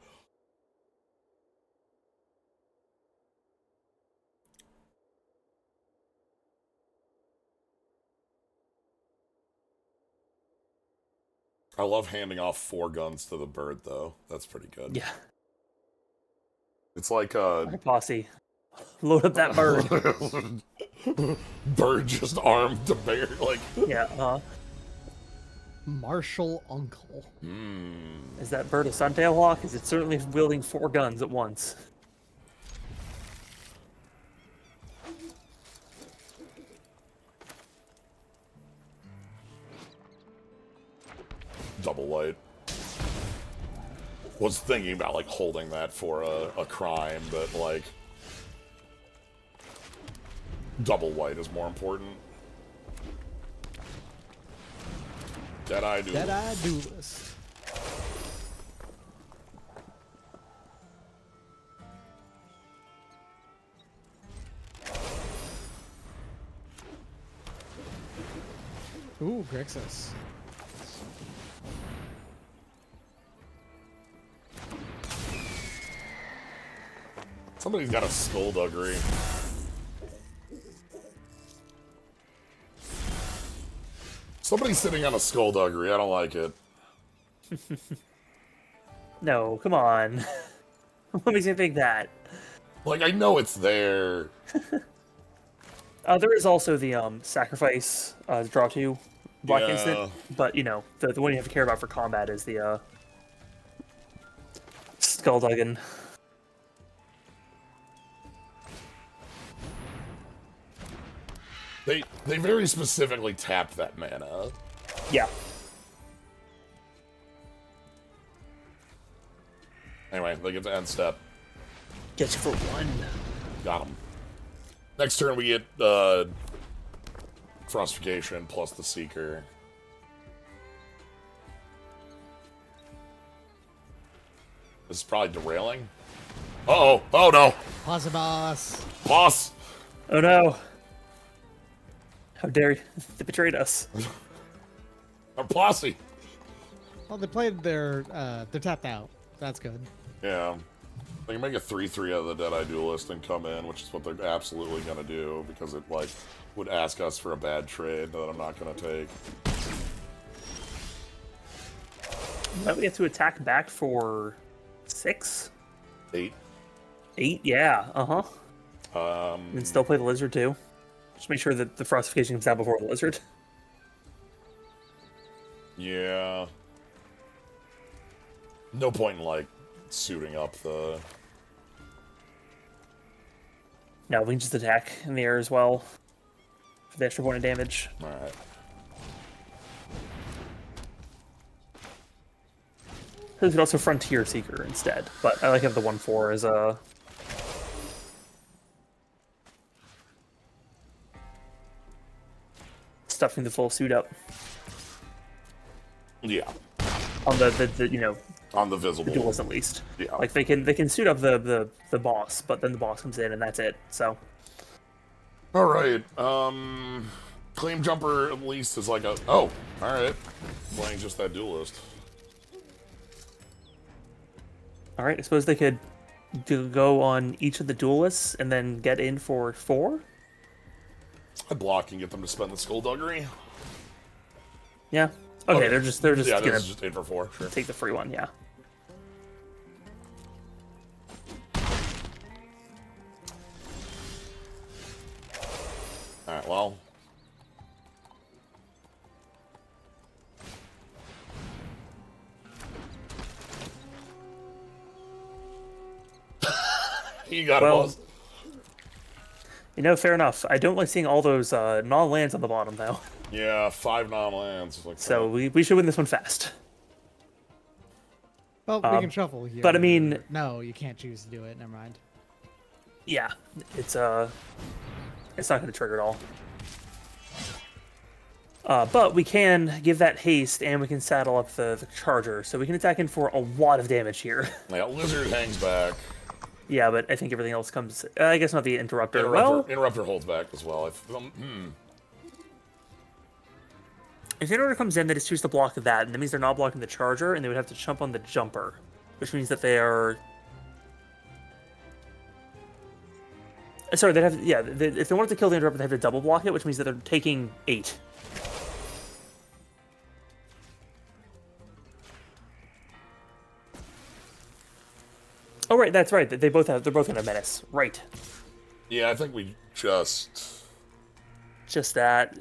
I love handing off 4 guns to the bird, though. That's pretty good. Yeah, It's like posse, load up that bird. bird just armed to bear. Like, Yeah, Martial Uncle. is that bird a Suntail Hawk? Is it certainly wielding 4 guns at once? double white. Was thinking about like holding that for a crime, but like double white is more important. Deadeye Duelist. Deadeye Duelist. Ooh, Grixis. Somebody's got a skullduggery. Somebody's sitting on a skullduggery. I don't like it. No, come on. What makes you think that? Like, I know it's there. There is also the sacrifice draw 2 black Yeah. instant, but you know the one you have to care about for combat is the Skullduggan. They very specifically tapped that mana. Yeah. Anyway, they get to end step. Get you for 1. Got him. Next turn we get Frostification plus the Seeker. This is probably derailing. Uh-oh. Oh, no. Possibos. Boss. Oh no! How dare you? They betrayed us. Our posse. Well, they played they're tapped out. That's good. Yeah. They can make a 3/3 out of the Deadeye Duelist and come in, which is what they're absolutely going to do, because it, like, would ask us for a bad trade that I'm not going to take. Might we get to attack back for 6? 8. 8? Yeah, and still play the lizard too. Just make sure that the Frostification comes out before the lizard. Yeah. No point in, like, suiting up the... No, we can just attack in the air as well for the extra point of damage. Alright. We could also Frontier Seeker instead, but I like to have the 1/4 as a... stuffing the full suit up. Yeah. On the you know, On the visible. the duelist at least. Yeah. Like they can suit up the boss, but then the boss comes in and that's it. So Alright, Claim Jumper at least is like a... Oh, alright. Playing just that Duelist. All right, I suppose they could go on each of the duelists and then get in for 4. I block and get them to spend the skullduggery. Yeah. Okay, they're just yeah, gonna this is just in for 4. Sure. take the free one. Yeah. All right. Well. You got it, boss. You know, fair enough. I don't like seeing all those non-lands on the bottom, though. Yeah, 5 non-lands. Like So we should win this one fast. Well, we can shuffle here. but I mean- no, you can't choose to do it. Never mind. Yeah, it's not going to trigger at all. But we can give that haste, and we can saddle up the charger, so we can attack in for a lot of damage here. Yeah, lizard hangs back. Yeah, but I think everything else comes. I guess not the interrupter. Interrupter holds back as well. If the interrupter comes in, they just choose to block that, and that means they're not blocking the charger, and they would have to jump on the jumper, which means that they are. Sorry, they'd have. Yeah, if they wanted to kill the interrupter, they have to double block it, which means that they're taking 8. Oh right, that's right. They're both in a menace. Right. Yeah, I think we just that,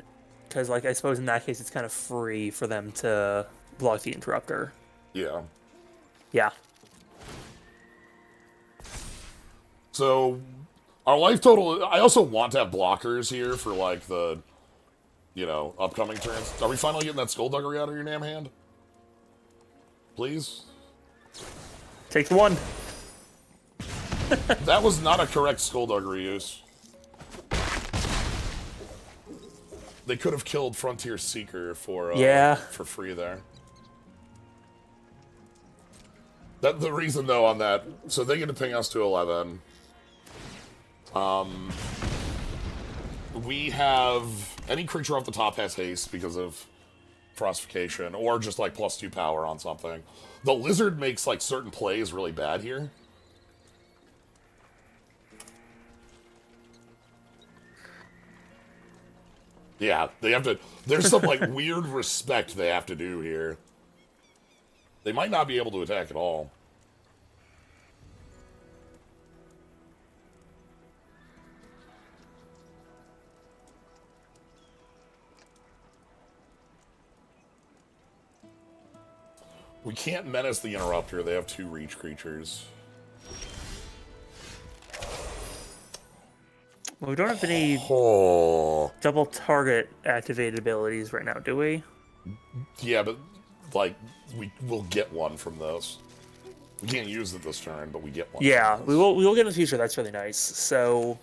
because like I suppose in that case it's kind of free for them to block the interrupter. Yeah. Yeah. So our life total. I also want to have blockers here for like the, upcoming turns. Are we finally getting that skullduggery out of your damn hand? Please. Take the 1. That was not a correct skullduggery use. They could have killed Frontier Seeker for free there. That the reason though on that, so they get to ping us to 11. We have any creature off the top has haste because of frostification or just like +2 power on something. The lizard makes like certain plays really bad here. Yeah, they have to. There's some like weird respect they have to do here. They might not be able to attack at all. We can't menace the interrupter. They have 2 reach creatures. Well, we don't have any double target activated abilities right now, do we? Yeah, but like we will get one from those. We can't use it this turn, but we get one. Yeah, we will get in the future. That's really nice. So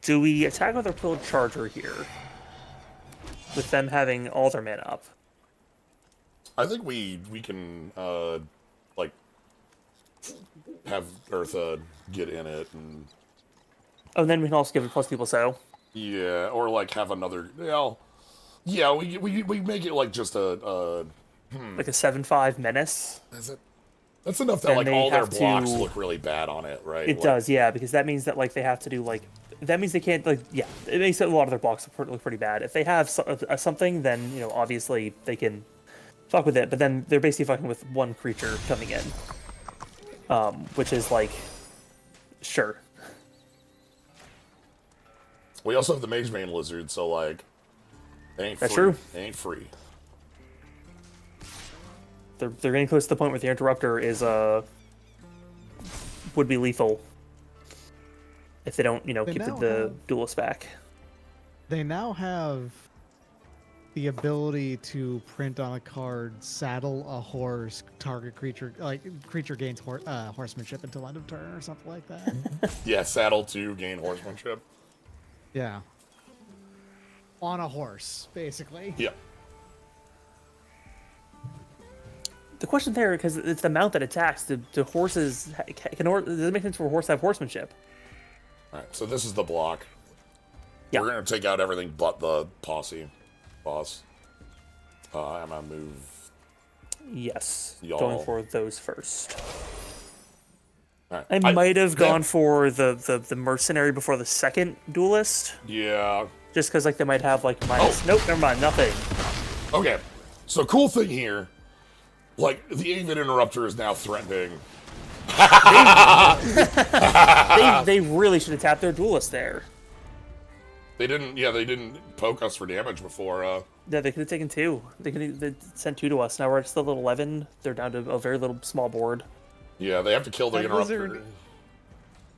do we attack with our Pilled Charger here? With them having all their mana up? I think we can like have Eartha get in it and oh, and then we can also give it +2 so. Yeah, or like have another. Yeah, we make it like just a like a 7/5 menace. Is it? That's enough that like all their blocks look really bad on it, right? It does, yeah, because that means that like they have to do like that means they can't like yeah. It makes a lot of their blocks look pretty bad. If they have something, then obviously they can fuck with it. But then they're basically fucking with one creature coming in, which is like sure. We also have the Mage Bane Lizard, so like it ain't That's free. true. It ain't free. They're getting close to the point where the interrupter is would be lethal if they don't keep the duelist back. They now have the ability to print on a card, saddle a horse, target creature, like creature gains horsemanship until end of turn or something like that. Yeah, saddle to gain horsemanship. Yeah. On a horse, basically. Yeah. The question there, because it's the mount that attacks, do horses does it make sense for a horse to have horsemanship? All right, so this is the block. Yeah. We're gonna take out everything but the posse boss. I'm gonna move. Yes. Y'all. Going for those first. Right. I might have gone for the mercenary before the second duelist. Yeah. Just because like they might have like minus. Nope, never mind, nothing. Okay. So cool thing here, like the Avid Interrupter is now threatening. They really should have tapped their duelist there. They didn't. Yeah, they didn't poke us for damage before. Yeah, they could have taken 2. They sent 2 to us. Now we're at still level 11. They're down to a very little small board. Yeah, they have to kill the That Interrupter. wizard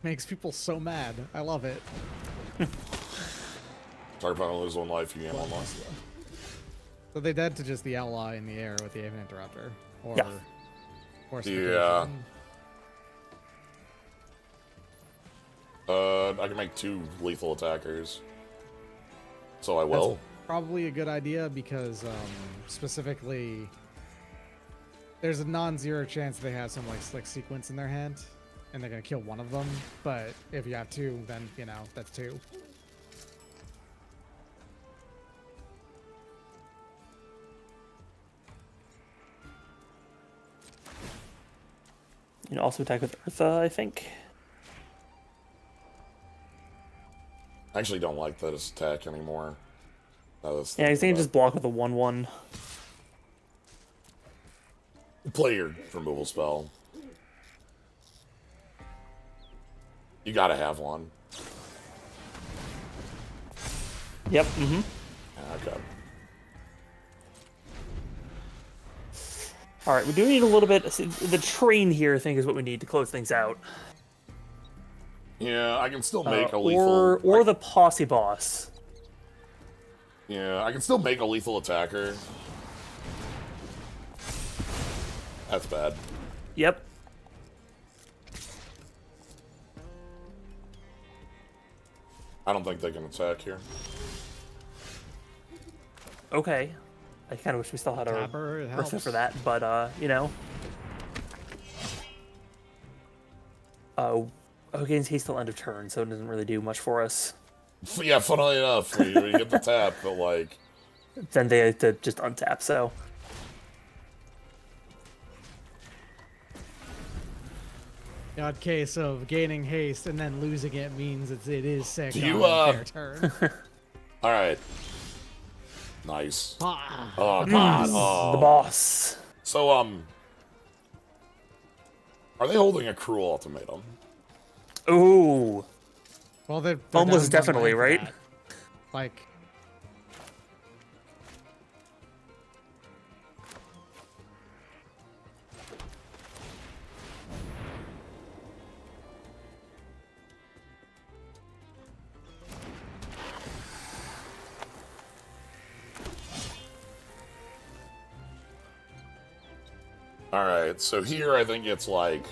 makes people so mad. I love it. Sorry if I lose 1 life, you gain 1 life. So they dead to just the ally in the air with the Aven Interrupter. Or Yeah. Yeah. I can make 2 lethal attackers. So I will. Probably a good idea because specifically there's a non-zero chance they have some like slick sequence in their hand and they're gonna kill one of them, but if you have 2, then you know that's 2. You can also attack with Eartha, I think. I actually don't like this attack anymore. Yeah, I think you just block with a 1/1. Play your removal spell. You gotta have one. Yep. Okay. All right, we do need a little bit. The train here, I think, is what we need to close things out. Yeah, I can still make a lethal. Or the posse boss. Yeah, I can still make a lethal attacker. That's bad. Yep. I don't think they can attack here. Okay. I kind of wish we still had our Tapper, it Eartha helps. for that, but you know. Gains haste till end of turn, so it doesn't really do much for us. Yeah, funnily enough, we get the tap, but like... Then they have to just untap, so... The odd case of gaining haste and then losing it means it is sick. Do you, on fair turn. Alright. Nice. Ah. Oh, God. Oh. The boss. So, are they holding a cruel ultimatum? Ooh. Well, they're Almost down one definitely, life for right? that. Like, Alright, so here I think it's like...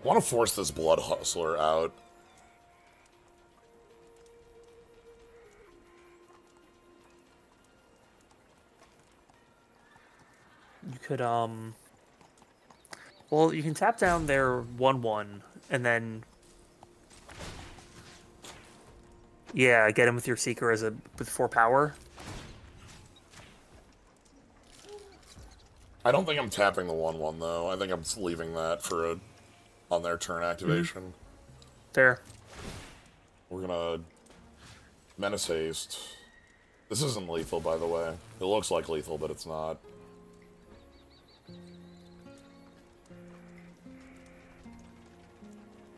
I want to force this Blood Hustler out. You could, well, you can tap down their 1/1, and then... Yeah, get him with your Seeker with 4 power. I don't think I'm tapping the 1/1 though. I think I'm just leaving that for on their turn activation. Fair. We're gonna Menace Haste. This isn't lethal, by the way. It looks like lethal, but it's not.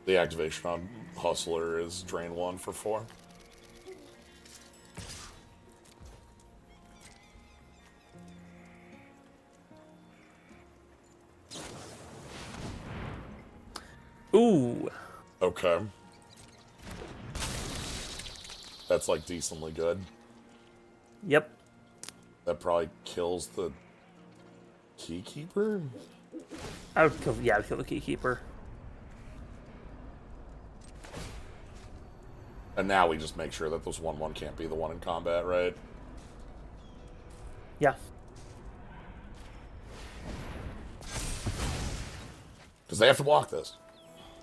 The activation on Hustler is drain 1 for 4. Ooh. Okay. That's like decently good. Yep. That probably kills the Keykeeper? I would kill the Keykeeper. And now we just make sure that this 1/1 can't be the one in combat, right? Yeah. Because Because they have to block this.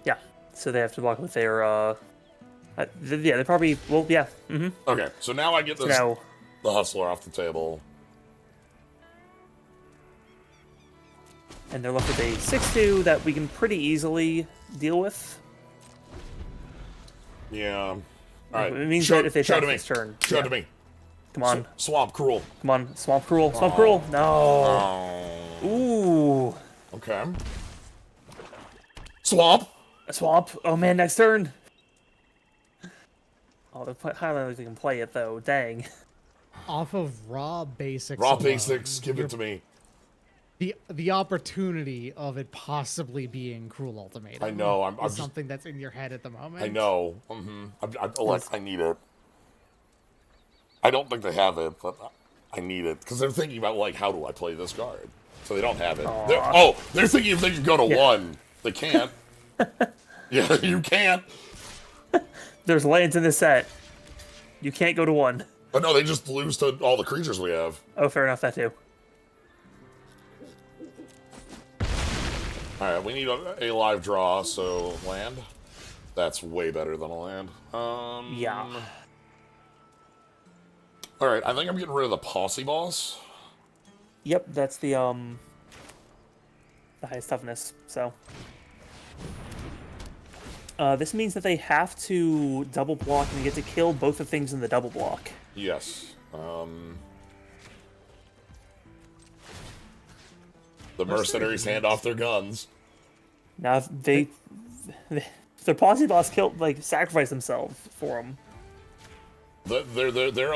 Yeah. So they have to block with their. Yeah, they probably. Well, yeah. Mm-hmm. Okay, so now I get this Now, the Hustler off the table. and they're left with a 6/2 that we can pretty easily deal with. Yeah. All right. It means that if they show attack to me. this turn. Show yeah. to me. Come on. Swamp Cruel. Come on. Swamp Cruel. Swamp Cruel. No. Oh. Ooh. Okay. Swamp. A swamp. Oh man, next turn. Oh, I don't know if they can play it though. Dang. Off of raw basics. Raw alone, basics. Give it to me. The opportunity of it possibly being Cruel Ultimatum. I know. I'm is just, something that's in your head at the moment. I know. I need it. I don't think they have it, but I need it because they're thinking about like, how do I play this card? So they don't have it. They're thinking if they can go to 1. They can't. Yeah, you can't. There's lands in this set. You can't go to 1. But no, they just lose to all the creatures we have. Oh, fair enough. That too. All right, we need a live draw, so land. That's way better than a land. Yeah. All right, I think I'm getting rid of the Posse Boss. Yep, that's the highest toughness. So this means that they have to double block and they get to kill both the things in the double block. Yes. The mercenaries hand off their guns. Now if their posse boss killed, like, sacrificed themselves for them. They're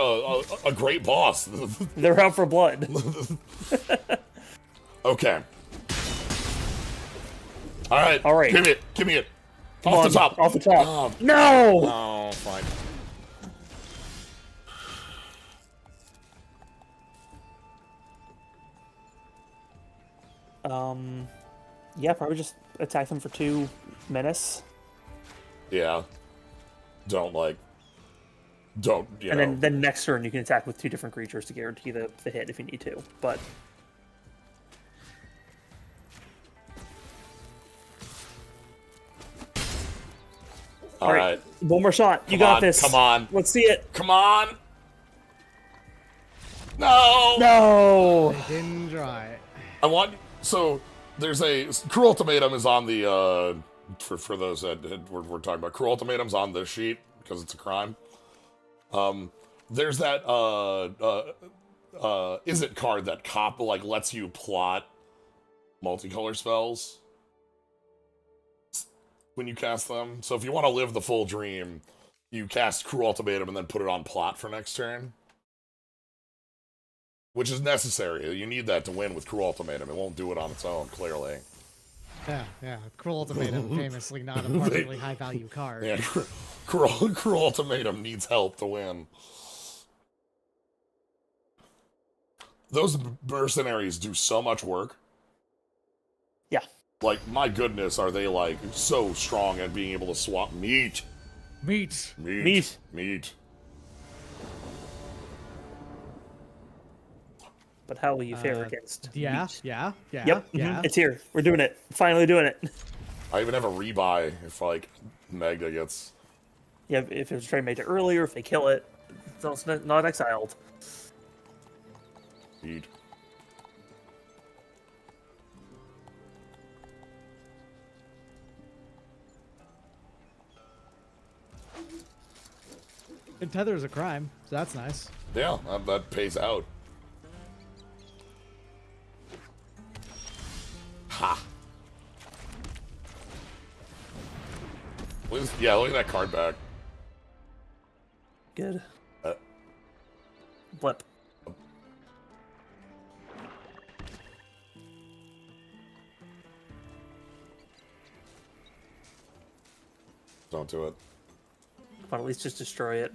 a great boss. They're out for blood. Okay. All right. All right. Give me it. Come Off on, the top. Off the top. Oh, No. oh, fine. Yeah, probably just attack them for 2 menace. Yeah. Don't, you know. And then next turn you can attack with 2 different creatures to guarantee the hit if you need to. But All right. one more shot. You Come got on, this. come on. Let's see it. Come on. No. No. They didn't try it. I want. So there's a Cruel Ultimatum is on the for those that we're talking about. Cruel Ultimatum's on this sheet because it's a crime. There's that is it card that lets you plot multicolor spells when you cast them. So if you want to live the full dream, you cast Cruel Ultimatum and then put it on plot for next turn. Which is necessary. You need that to win with Cruel Ultimatum. It won't do it on its own, clearly. Yeah. Cruel Ultimatum, famously not a particularly high value card. Yeah, Cruel Ultimatum needs help to win. Those mercenaries do so much work. Yeah. Like, my goodness, are they, so strong at being able to swap meat. Meat. But how will you fare against? Yeah. meat? Yeah. Yep. Yeah. It's here. We're doing it. Finally doing it. I even have a rebuy if, Magda gets... Yeah, if it was trying to make it earlier, if they kill it, it's not exiled. Meat. And tether is a crime, so that's nice. Yeah, that pays out. Ha! Look at that card back. Good. Uh, Blip. Don't do it. But at least just destroy it.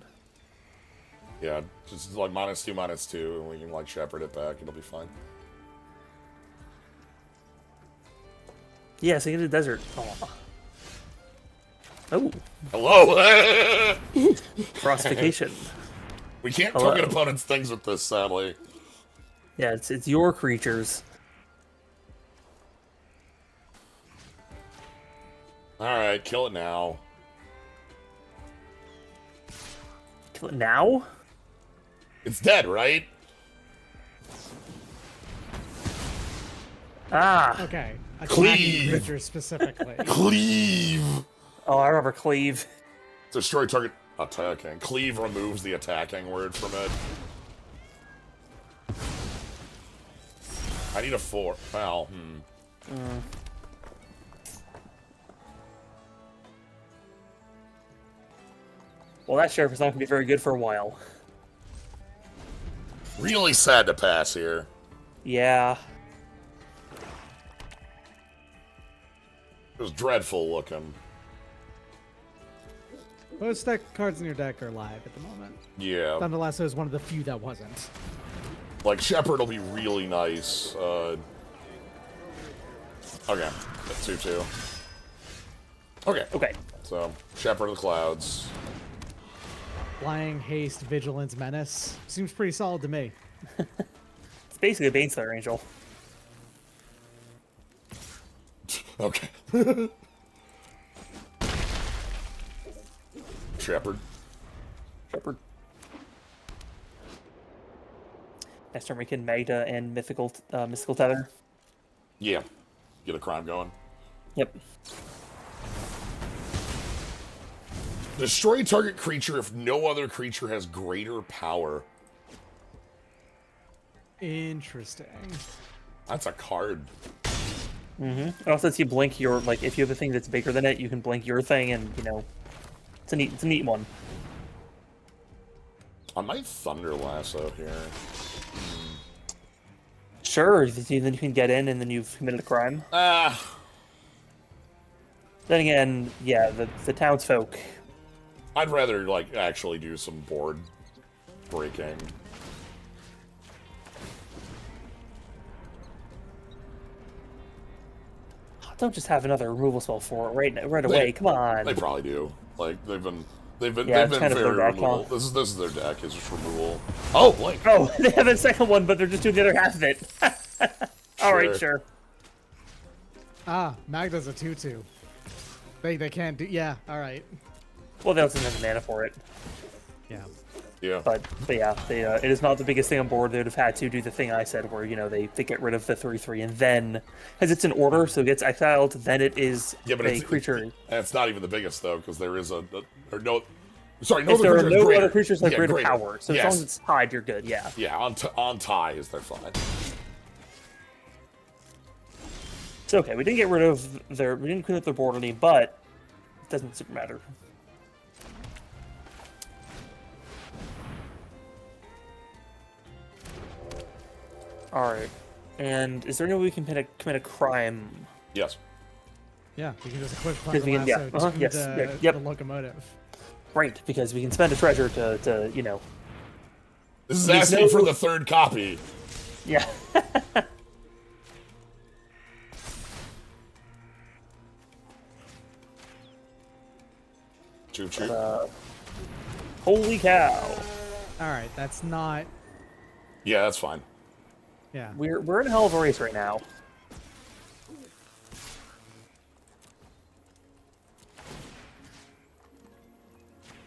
Yeah, just -2, -2, and we can shepherd it back. It'll be fine. Yeah, so you can do desert. Aw. Oh, Hello! Frostification. We can't Hello. target opponents' things with this, sadly. Yeah, it's your creatures. Alright, kill it now. Kill it now? It's dead, right? Ah! Okay. Attacking Cleave. creatures specifically. Cleave! Oh, I remember cleave. Destroy target attacking. Cleave removes the attacking word from it. I need a 4. Well, Well, that sheriff is not going to be very good for a while. Really sad to pass here. Yeah. It was dreadful looking. Most deck cards in your deck are live at the moment. Yeah. Nonetheless, it was one of the few that wasn't. Like, Shepherd will be really nice. Okay. That's 2-2. Okay. Okay. So, Shepherd of the Clouds. Flying, haste, vigilance, menace. Seems pretty solid to me. It's basically a Baneslayer Angel. Okay. Shepherd. Shepherd. Next turn we can Magda and Mystical Tether. Yeah. Get a crime going. Yep. Destroy target creature if no other creature has greater power. Interesting. That's a card. It also lets you blink your, like, if you have a thing that's bigger than it, you can blink your thing, and, you know, it's a neat one. I might Thunder Lasso here. Sure, then you can get in, and then you've committed a crime. Ah. Then again, yeah, the townsfolk. I'd rather, like, actually do some board breaking. Don't just have another removal spell for it right away. Come on. They probably do. Like, they've been Yeah, they've it's been kind of very their deck, removal. huh? This is their deck. It's just removal. Oh, blink. Oh, they have a second one, but they're just doing the other half of it. All right, sure. Ah, Magda's a 2/2. They can't do. Yeah, all right. Well, they also have the mana for it. Yeah. Yeah. But yeah, it is not the biggest thing on board. They would have had to do the thing I said, where, you know, they get rid of the 3/3, and then, as it's in order, so it gets exiled, then it is a creature. And it's not even the biggest though, because there is or no. Sorry, If there are no greater. other creatures that have Yeah, greater power, so Yes. as long as it's tied, you're good. Yeah. Yeah, on ties, they're fine. It's okay. We didn't get rid of we didn't clean up their board any, but it doesn't super matter. All right. And is there any way we can commit a crime? Yes. Yeah, you can just equip Because we Thunder can- Lasso to yes, yep. the locomotive. Right, because we can spend a treasure to you know. This is There's asking no- for the third copy. Yeah. Choo choo. Holy cow. All right, that's not. Yeah, that's fine. Yeah. We're in a hell of a race right now.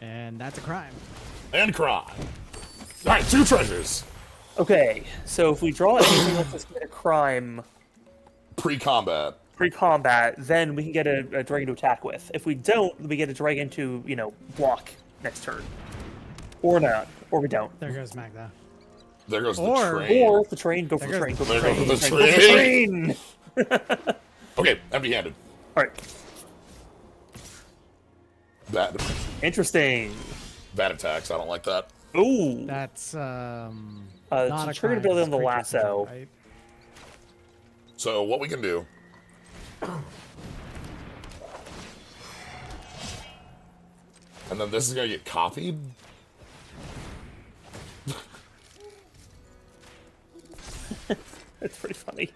And that's a crime. And crime. All right, 2 treasures. Okay, so if we draw anything that lets us commit a crime Pre-combat. pre-combat, then we can get a dragon to attack with. If we don't, we get a dragon to, you know, block next turn. Or not. Or we don't. There goes Magda. There goes Or- the train. Or the train, go for the There train, goes go for the There train. goes the Go for the train. train! Okay, empty-handed. Alright, Bad interesting. attacks. I don't like that. Ooh. That's not to a trigger crime, ability it's on the creature lasso. control, right? So what we can do? And then this is gonna get copied. It's pretty funny.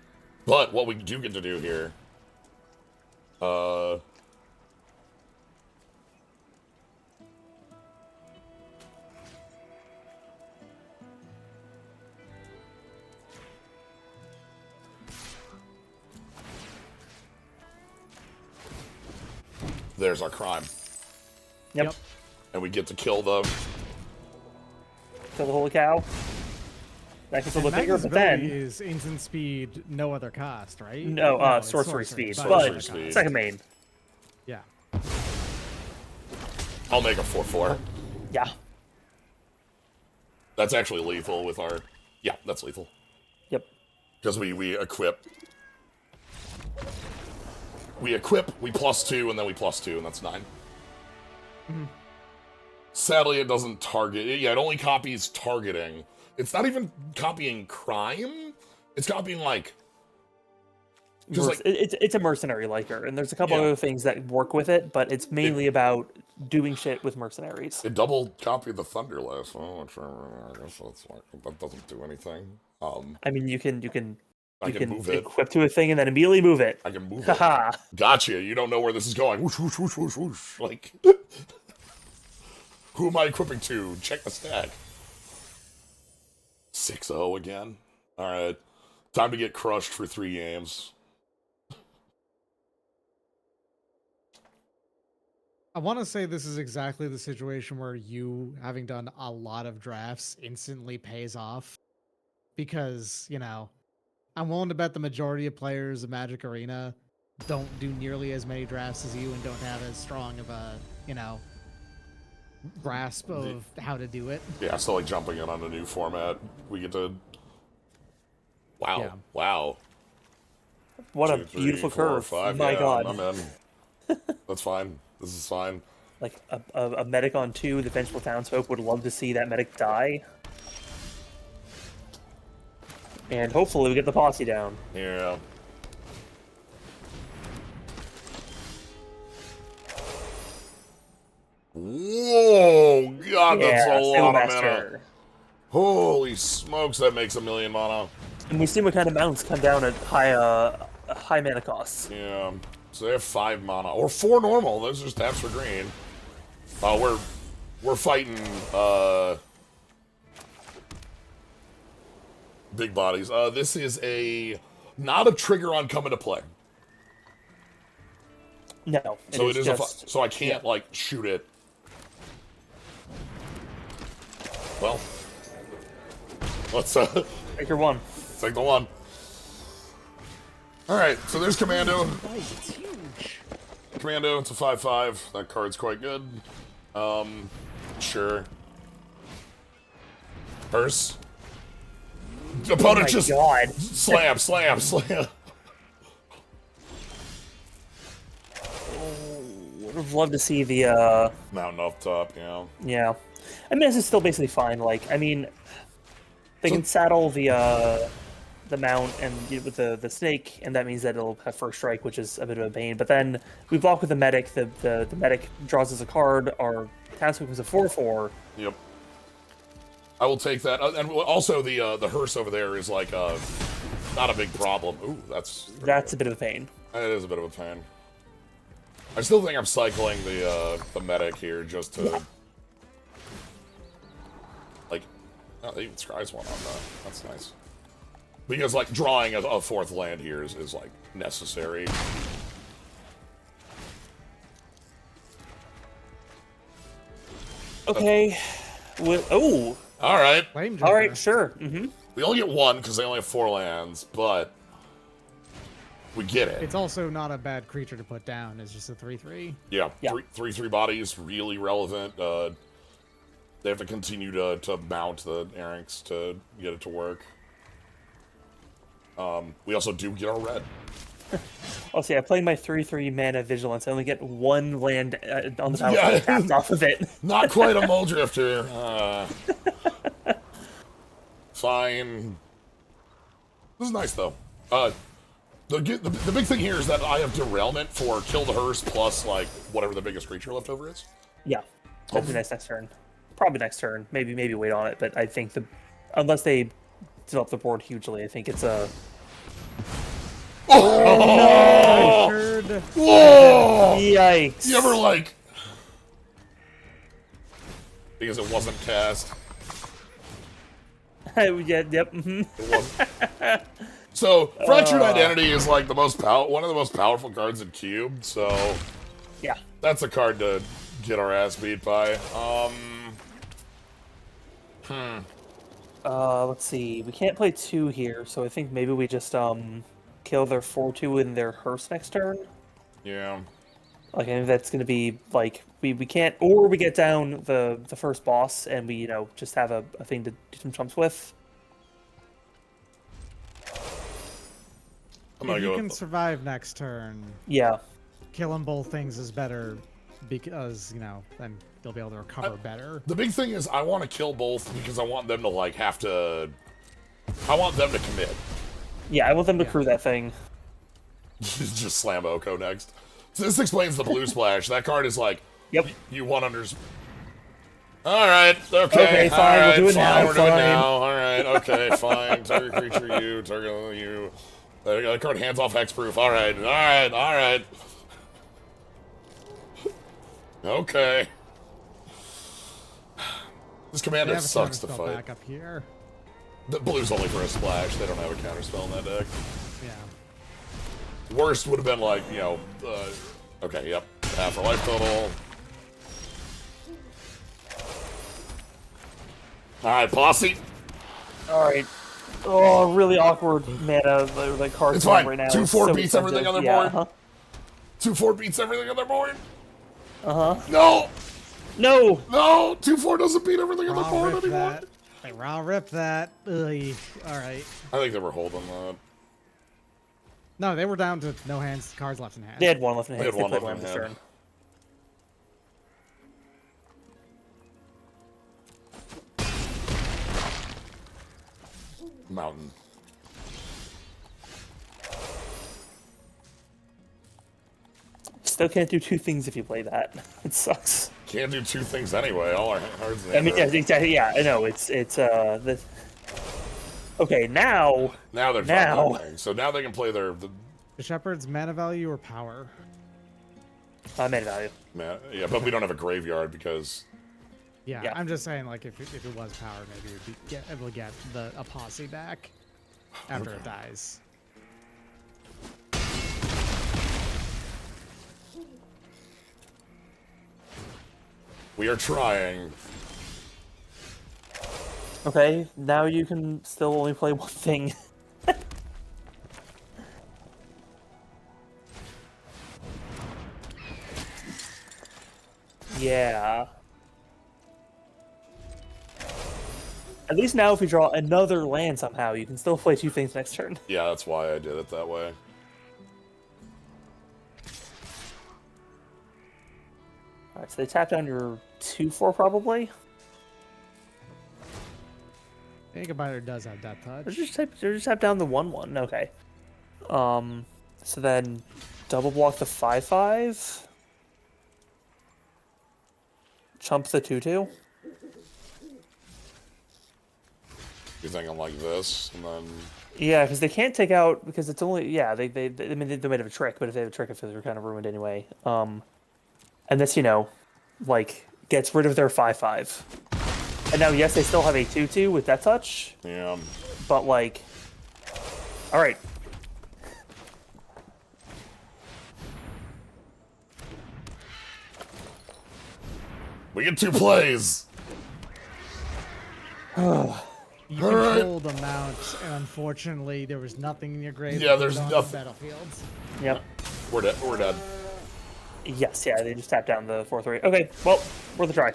But what we do get to do here, there's our crime. Yep. And we get to kill them. Kill the holy cow. That gets a little bit bigger, Magnus' but ability then is instant speed, no other cost, right? no, it's sorcery speed, Sorcery but speed. second main. Yeah. I'll make a 4/4. Yeah. That's actually lethal with our... Yeah, that's lethal. Yep. Because we equip. We equip, we +2, and then we +2, and that's 9. Sadly, it doesn't target. Yeah, it only copies targeting. It's not even copying crime. It's copying, like... Just like It's a mercenary liker, and there's a couple Yeah. other things that work with it, but it's mainly about doing shit with mercenaries. it double copied the Thunderless. Oh, sure. I guess that's like, that doesn't do anything. I mean, you can I can move it. equip to a thing and then immediately move it. I can move it. Haha. Gotcha. You don't know where this is going. Whoosh, whoosh, whoosh, whoosh, whoosh. Like, who am I equipping to? Check the stack. 6-0 again. All right. Time to get crushed for 3 games. I want to say this is exactly the situation where you, having done a lot of drafts, instantly pays off. Because, you know, I'm willing to bet the majority of players of Magic Arena don't do nearly as many drafts as you and don't have as strong of a, you know, grasp of how to do it. Yeah, so like jumping in on a new format, we get to... Wow. Yeah. Wow. What 2, a 3, beautiful 4, curve. 5. My Yeah, god. I'm in. That's fine. This is fine. Like a medic on 2, the Vengeful Townsfolk would love to see that medic die. And hopefully we get the posse down. Yeah. Whoa! God, that's a lot of mana. Holy smokes, that makes 1,000,000 mana. And we've seen what kind of mounts come down at high mana costs. Yeah. So they have 5 mana. Or 4 normal. Those are just taps for green. We're fighting big bodies. This is not a trigger on coming to play. No. So it is just, so I can't like shoot it. Well, let's Take your one. take the one. All right, so there's Commando. It's huge. Commando, it's a 5/5. That card's quite good. Sure. Hearse. Opponent my just god. slam. Would have loved to see the Mountain up top, yeah. yeah. I mean, this is still basically fine. Like, I mean, they can saddle the mount and with the snake, and that means that it'll have first strike, which is a bit of a pain. But then we block with the medic. The medic draws us a card. Our task becomes a 4/4. Yep. I will take that. And also the hearse over there is like not a big problem. Ooh, that's That's a bit of a pain. It is a bit of a pain. I still think I'm cycling the medic here just to like. Oh, they even scries one on that. That's nice. Because like drawing a 4th land here is like necessary. Okay. Oh. All right. Flame All right. Jumper. Sure. We only get 1 because they only have 4 lands, but we get it. It's also not a bad creature to put down. It's just a 3/3. Yeah, Yeah. 3/3 bodies, really relevant. They have to continue to mount the Errinx to get it to work. We also do get our red. Oh, see, I play my 3/3 mana vigilance. I only get 1 land on the battlefield Yeah. tapped off of it. Not quite a Mole Drifter. Fine. This is nice, though. The big thing here is that I have derailment for kill the hearse plus, like, whatever the biggest creature left over is. Yeah, that'd be nice next turn. Probably next turn. Maybe wait on it. But I think unless they develop the board hugely, I think it's a. Oh! Assured. Whoa! Yikes! You ever, like... Because it wasn't cast. Yeah, yep. It wasn't. So, Fractured Identity is like one of the most powerful cards in Cube, so Yeah. That's a card to get our ass beat by. Let's see. We can't play 2 here, so I think maybe we just kill their 4/2 in their hearse next turn. Yeah. Like, I think that's gonna be like we can't, or we get down the first boss and we just have a thing to do some jumps with. I'm If gonna you go can with survive next turn, Yeah. killing both things is better because then you'll be able to recover better. the big thing is I want to kill both because I want them to like have to. I want them to commit. Yeah, I want them to crew that thing. Just slam Oko next. So this explains the blue splash. That card is like, Yep. you want unders. All right, okay, Okay, fine, all right, we'll do it fine, now, we're doing it fine. now. All right, okay, fine. Target creature, you. Target you. The card hands off hexproof. All right, all right, all right. Okay. This They commander have a sucks to counterspell fight. back up here. The blue's only for a splash. They don't have a counterspell in that deck. Yeah. Worst would have been like, okay, yep, half for life total. All right, posse. All right. Oh, really awkward mana like cards It's fine. right now. 2/4 So beats everything on their expensive. board. 2/4 beats everything on their board. Uh huh. No, No. no, 2/4 doesn't beat everything on their Raw board rip anymore. that. They raw rip that. Ugh. All right. I think they were holding that. No, they were down to no cards left in hand. They had 1 left in They hand. had one played left in this hand. turn. Mountain. Still can't do 2 things if you play that. It sucks. Can't do 2 things anyway. All our cards. I mean, yeah, exactly. Yeah, I know. It's the. Okay, now. Now they're Now. talking. So now they can play the The Shepherd's mana value or power? Mana value. man. Yeah, but we don't have a graveyard because Yeah, Yeah. I'm just saying, like, if it was power, maybe we'd be able to get a posse back after it dies. we are trying. Okay, now you can still only play 1 thing. Yeah. At least now if you draw another land somehow, you can still play 2 things next turn. Yeah, that's why I did it that way. Alright, so they tap down your 2/4 probably? Kabanaw does have that touch. Or just tap down the 1/1, okay. So then double block the 5/5. Chump the 2/2. You think I'm like this, and then Yeah, because they can't take out because it's only they I mean they might have a trick, but if they have a trick, I feel they're kind of ruined anyway. And this like gets rid of their 5/5. And now yes, they still have a 2/2 with that touch, yeah. but like, all right. We get 2 plays. You Alright. controlled the mount, and unfortunately, there was nothing in your grave. Yeah, there's on nothing. the battlefields. Yep. We're dead. We're dead. Yes, yeah, they just tap down the 4/3. Okay, well, worth a try.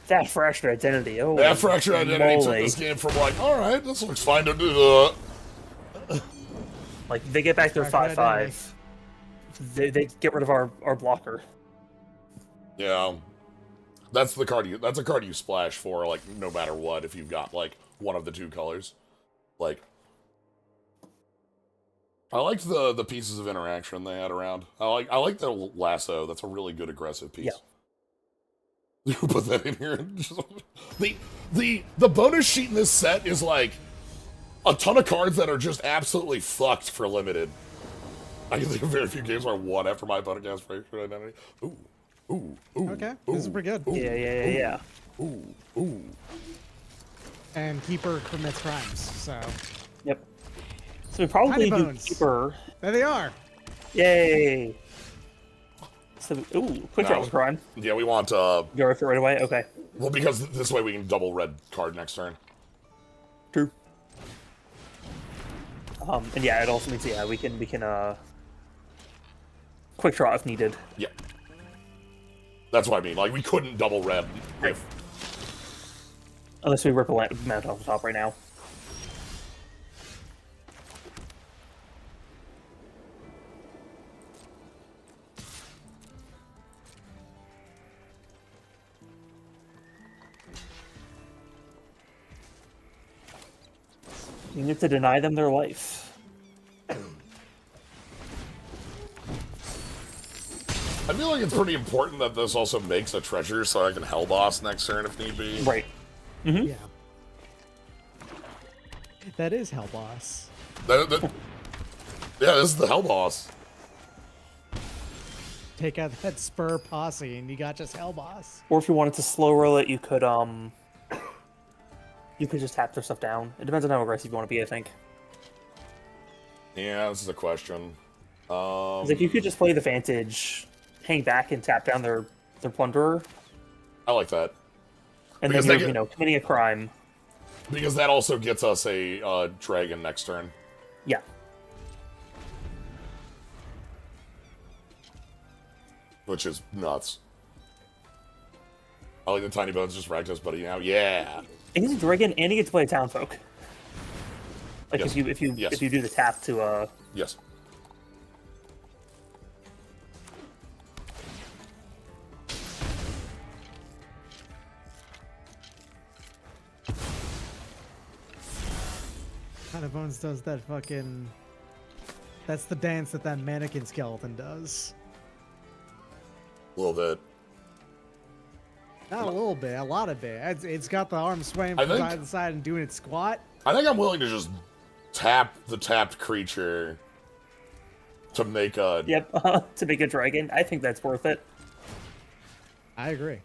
That fractured identity. Oh, That fractured identity took moly. this game from like, all right, this looks fine to do. Like they get back their Fractured 5/5. They get rid of our blocker. Yeah, that's the card. That's a card you splash for, like no matter what. If you've got like one of the 2 colors, like I liked the pieces of interaction they had around. I like the lasso. That's a really good aggressive piece. Yeah. You put that in here. The bonus sheet in this set is like a ton of cards that are just absolutely fucked for limited. I can think of very few games where I won after my opponent cast fractured identity. Ooh, ooh, ooh. Okay, ooh, this is pretty good. ooh, Yeah. Ooh, ooh. And Keeper commits crimes, so Yep. So we probably Tiny do bones. keeper. There they are. Yay! So, ooh, quick draw was crime. Yeah, we want, Go right away? Okay. well, because this way we can double red card next turn. True. And yeah, it also means, yeah, we can, quick draw if needed. Yeah. That's what I mean. Like, we couldn't double red if... Unless we rip a mount off the top right now. You need to deny them their life. I feel like it's pretty important that this also makes a treasure so I can hell boss next turn if need be. Right. Mm-hmm. Yeah. That is Hell Boss. Yeah, this is the hell boss. Take out that spur posse and you got just Hell Boss. Or if you wanted to slow roll it, you could just tap their stuff down. It depends on how aggressive you want to be, I think. Yeah, this is a question. Like, you could just play the Vantage, hang back and tap down their Plunderer. I like that. And Because then you're, committing a crime. Because that also gets us a dragon next turn. Yeah. Which is nuts. I like the Tiny Bones just racked us, buddy. Now, yeah. And he's a dragon, and he gets to play a Townfolk. Like, Yes. if you do the tap to Yes. Kind of Bones does that fucking... That's the dance that mannequin skeleton does. A little bit. Not a little bit, a lot of bit. It's got the arms swaying I from think- side to side and doing its squat. I think I'm willing to just tap the tapped creature to make a... Yep, to make a dragon. I think that's worth it. I agree.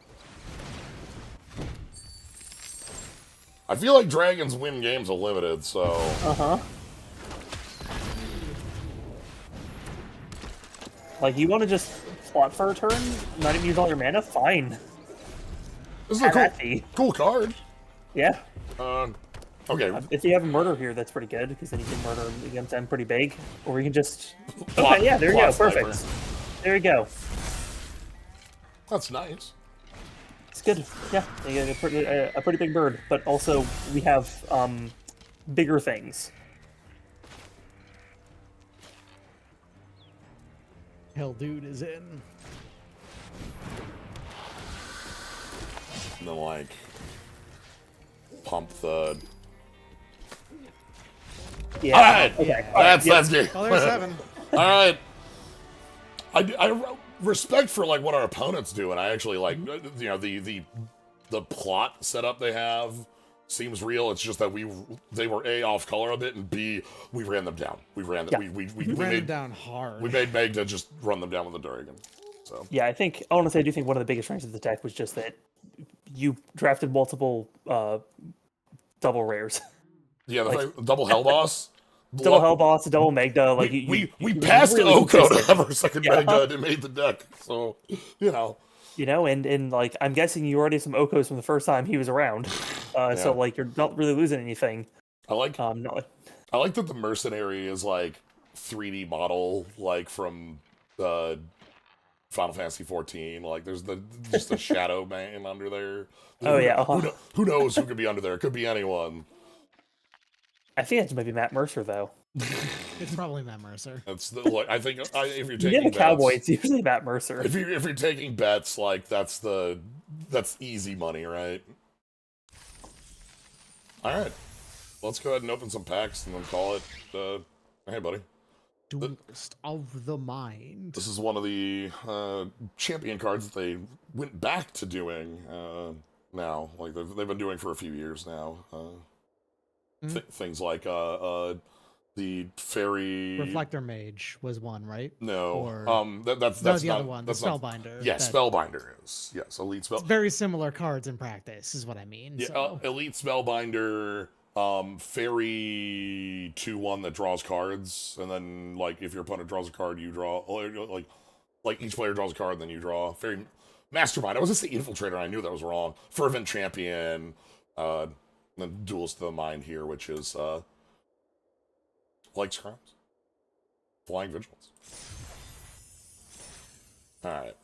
I feel like dragons win games of limited, so... Uh-huh. Like, you want to just plot for a turn? Not even use all your mana? Fine. This is Have a that be. cool card. Yeah. Okay. If you have a murder here, that's pretty good, because then you can murder him against them pretty big. Or you can just... Plot- Okay, yeah, there you go. plot sniper. Perfect. There you go. That's nice. It's good. Yeah, you get a pretty big bird. But also, we have bigger things. Hell dude is in. And then, like, pump the... Yeah. Alright! Okay. That's good. Oh, there's 7. Alright. I respect for, like, what our opponents do, and I actually, like, you know, the plot setup they have seems real. It's just that they were A, off color a bit, and B, we ran them down. We ran them. Yeah. We Ran made him down hard. We made Meg to just run them down with the Dragon. So Yeah, I do think one of the biggest strengths of the deck was just that you drafted multiple double rares. yeah, double Hell Boss. Double Hell Boss, double Magda, like we passed really Oko to consistent. have our second Yeah. Magda and made the deck. So and like I'm guessing you already have some Okos from the first time he was around. So like you're not really losing anything. I like Not I like that the mercenary is like 3D model, like from Final Fantasy 14. Like there's just a shadow man under there. Oh, yeah, uh-huh. Who knows who could be under there? It could be anyone. I think that's maybe Matt Mercer though. It's probably Matt Mercer. That's I think if you're You taking get a bets, cowboy, it's usually Matt Mercer. if you're taking bets, like that's easy money, right? All right, let's go ahead and open some packs and then call it. Hey, buddy. Duelist of the Mind. This is one of the champion cards that they went back to doing now. Like they've been doing for a few years now. Things like the fairy Reflector Mage was one, right? No, Or- that's No, not the other one, the that's not- Spellbinder. Yeah, that- Spellbinder is elite spell. It's very similar cards in practice, is what I mean. Yeah, so. elite Spellbinder Fairy 2/1 that draws cards, and then like if your opponent draws a card, you draw. Like each player draws a card, and then you draw. Fairy Mastermind. I was just the Infiltrator. I knew that was wrong. Fervent Champion. Then Duelist of the Mind here, which is like Scrimes. Flying Vigilance. All right.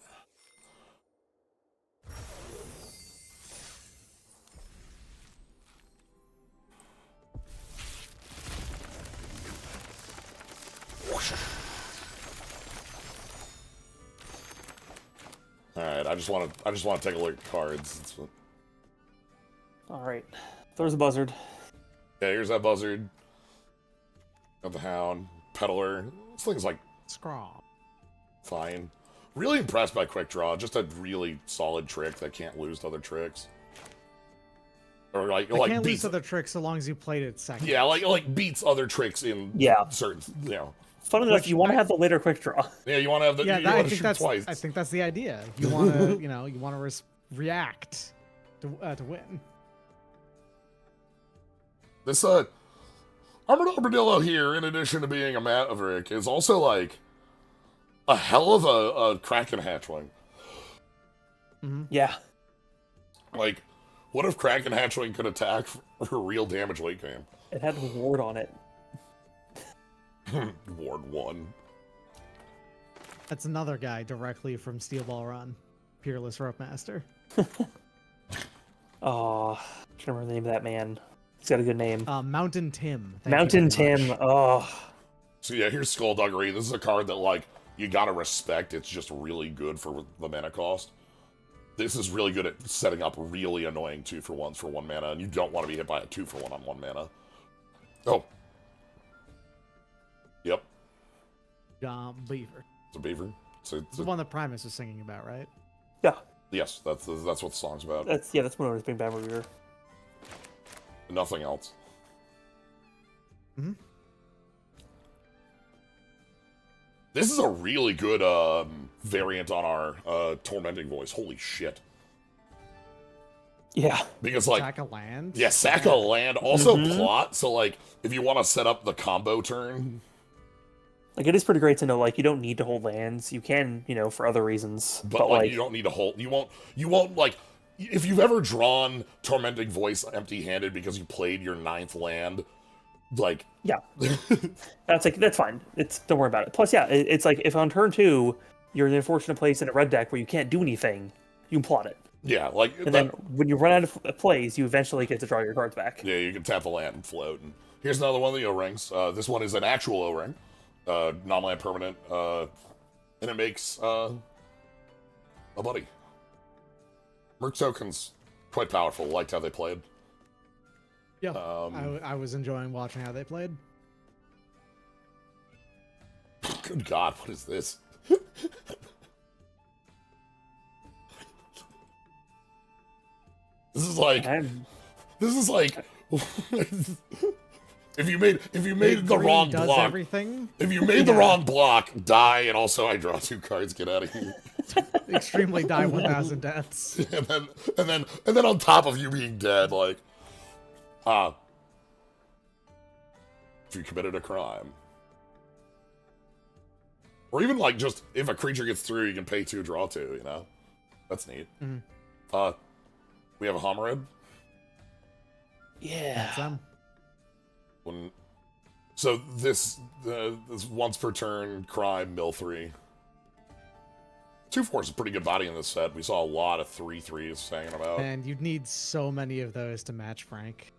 All right, I just want to take a look at cards. All right, there's a buzzard. Yeah, here's that buzzard. Got the hound, peddler. This thing's like Scraw. fine. Really impressed by quick draw. Just a really solid trick that can't lose to other tricks. Or like I can't beats lose other tricks so long as you played it second. yeah, like beats other tricks in certain Fun enough, you want to have the later quick draw. Yeah, you want to have the you want to shoot twice. I think that's the idea. You want to you want to react to win. This Armored Armadillo here, in addition to being a Maverick, is also like a hell of a Kraken hatchling. Mm-hmm. Yeah. Like, what if Kraken hatchling could attack for real damage late game? It had a ward on it. Ward 1. That's another guy directly from Steel Ball Run, Peerless Rope Master. Oh, I can't remember the name of that man. He's got a good name. Mountain Tim. Mountain Tim. Oh. So yeah, here's Skullduggery. This is a card that like you gotta respect. It's just really good for the mana cost. This is really good at setting up really annoying 2-for-1s for 1 mana, and you don't want to be hit by a 2-for-1 on 1 mana. Oh. Yep. Beaver. It's a beaver. It's The one that Primus was singing about, right? Yeah. Yes, that's what the song's about. That's one of his big bad Beaver. Nothing else. Mm-hmm. This is a really good variant on our Tormenting Voice. Holy shit. Yeah. Because like Sack a land. yeah, sack a land. Also plot. So like if you want to set up the combo turn. Like, it is pretty great to know, like, you don't need to hold lands. You can, for other reasons. But like, you don't need to hold. You won't, like, if you've ever drawn Tormenting Voice empty-handed because you played your 9th land, like... Yeah. That's fine. Don't worry about it. Plus, yeah, it's like, if on turn 2, you're in the unfortunate place in a red deck where you can't do anything, you can plot it. Yeah, like... And then, when you run out of plays, you eventually get to draw your cards back. Yeah, you can tap a land and float. And here's another one of the O-Rings. This one is an actual O-Ring. Non-land permanent, and it makes a buddy. Merc tokens quite powerful. Liked how they played. Yeah, I was enjoying watching how they played. Good God, what is this? This is like If you made the wrong block, everything. If you made the wrong block, die, and also I draw 2 cards. Get out of here. Extremely die 1,000 deaths. and then on top of you being dead, like, if you committed a crime, or even like just if a creature gets through, you can pay 2, draw 2. That's neat. Mm-hmm. We have a Homerid. Yeah. That's them. So this once per turn crime mill 3. 2/4 is a pretty good body in this set. We saw a lot of 3/3s hanging about. And you'd need so many of those to match Frank.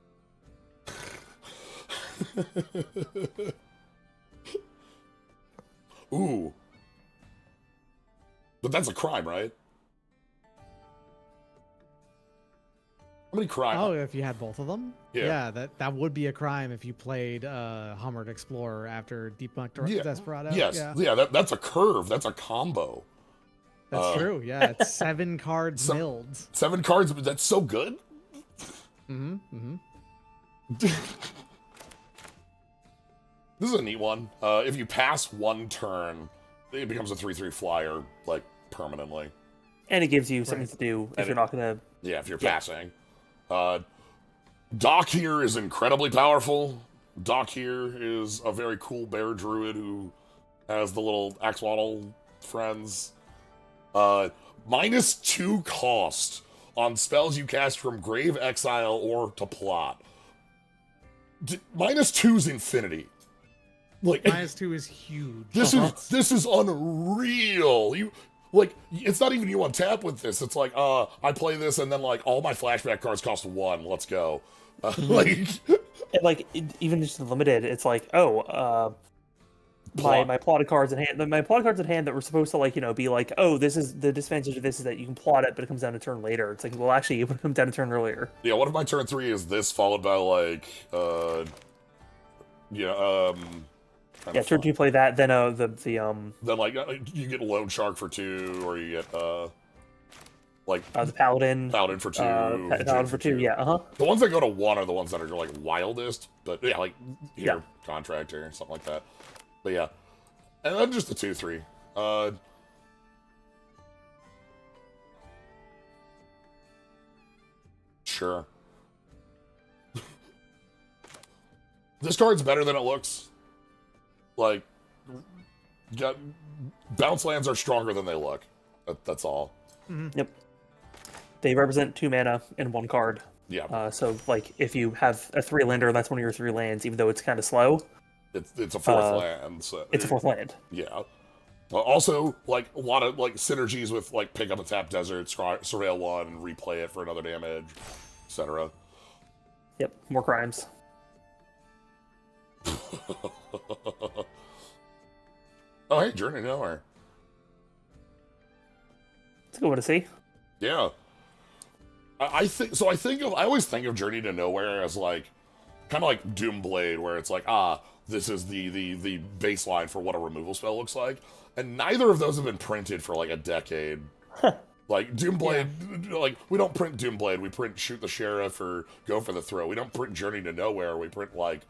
Ooh. But that's a crime, right? How many crime? Oh, if you had both of them? Yeah. That would be a crime if you played Hummered Explorer after Debunked Desperado. Yes. Yeah, that's a curve. That's a combo. That's true. Yeah, it's 7 cards milled. 7 cards, but that's so good. Mm-hmm. Mm-hmm. This is a neat one. If you pass 1 turn, it becomes a 3/3 flyer, like, permanently. And it gives you something to do if you're not going to... Yeah, if you're passing. Doc here is incredibly powerful. Doc here is a very cool bear druid who has the little axolotl friends. -2 cost on spells you cast from Grave Exile or to plot. -2's infinity. Like -2 is huge. this is unreal. It's not even you untap with this. It's like, I play this and then like all my flashback cards cost 1. Let's go. Even just the limited, it's like, my plotted cards in hand. My plotted cards in hand that were supposed to be like, oh, this is the disadvantage of this is that you can plot it, but it comes down a turn later. It's like, well, actually, it would come down a turn earlier. Yeah, what if my turn 3 is this followed by turn 2 play that, then then you get Lone Shark for 2, or you get the Paladin for 2, Paladin for 2, yeah, The ones that go to 1 are the ones that are like wildest, but yeah, Contractor and something like that. But yeah, and then just the 2/3. Sure. This card's better than it looks. Like, bounce lands are stronger than they look. That's all. Mm-hmm. Yep. They represent 2 mana in 1 card. Yeah. So if you have a 3-lander, that's one of your 3 lands, even though it's kind of slow. It's a 4th land. So it's a 4th land. Yeah. Also, a lot of synergies with pick up a tap desert, surveil 1, and replay it for another damage, etc. Yep. More crimes. Oh, hey, Journey to Nowhere. It's a good one to see. Yeah. I always think of Journey to Nowhere as kind of like Doomblade, where it's like, this is the baseline for what a removal spell looks like. And neither of those have been printed for a decade. Like Doomblade, we don't print Doomblade, we print Shoot the Sheriff or Go for the Throw. We don't print Journey to Nowhere, we print like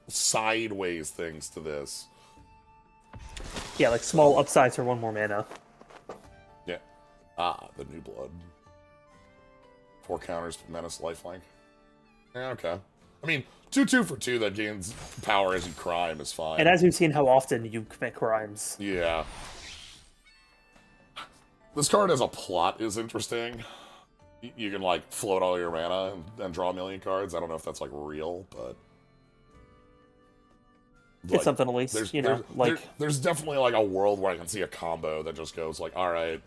sideways things to this. Yeah, small upsides for 1 more mana. Yeah. The New Blood. 4 counters, menace, lifelink. Yeah, okay. I mean, 2/2 for 2 that gains power as you crime is fine. And as we've seen how often you commit crimes. Yeah. This card as a plot is interesting. You can float all your mana and draw a million cards. I don't know if that's real, but it's something at least, there's definitely a world where I can see a combo that just goes all right,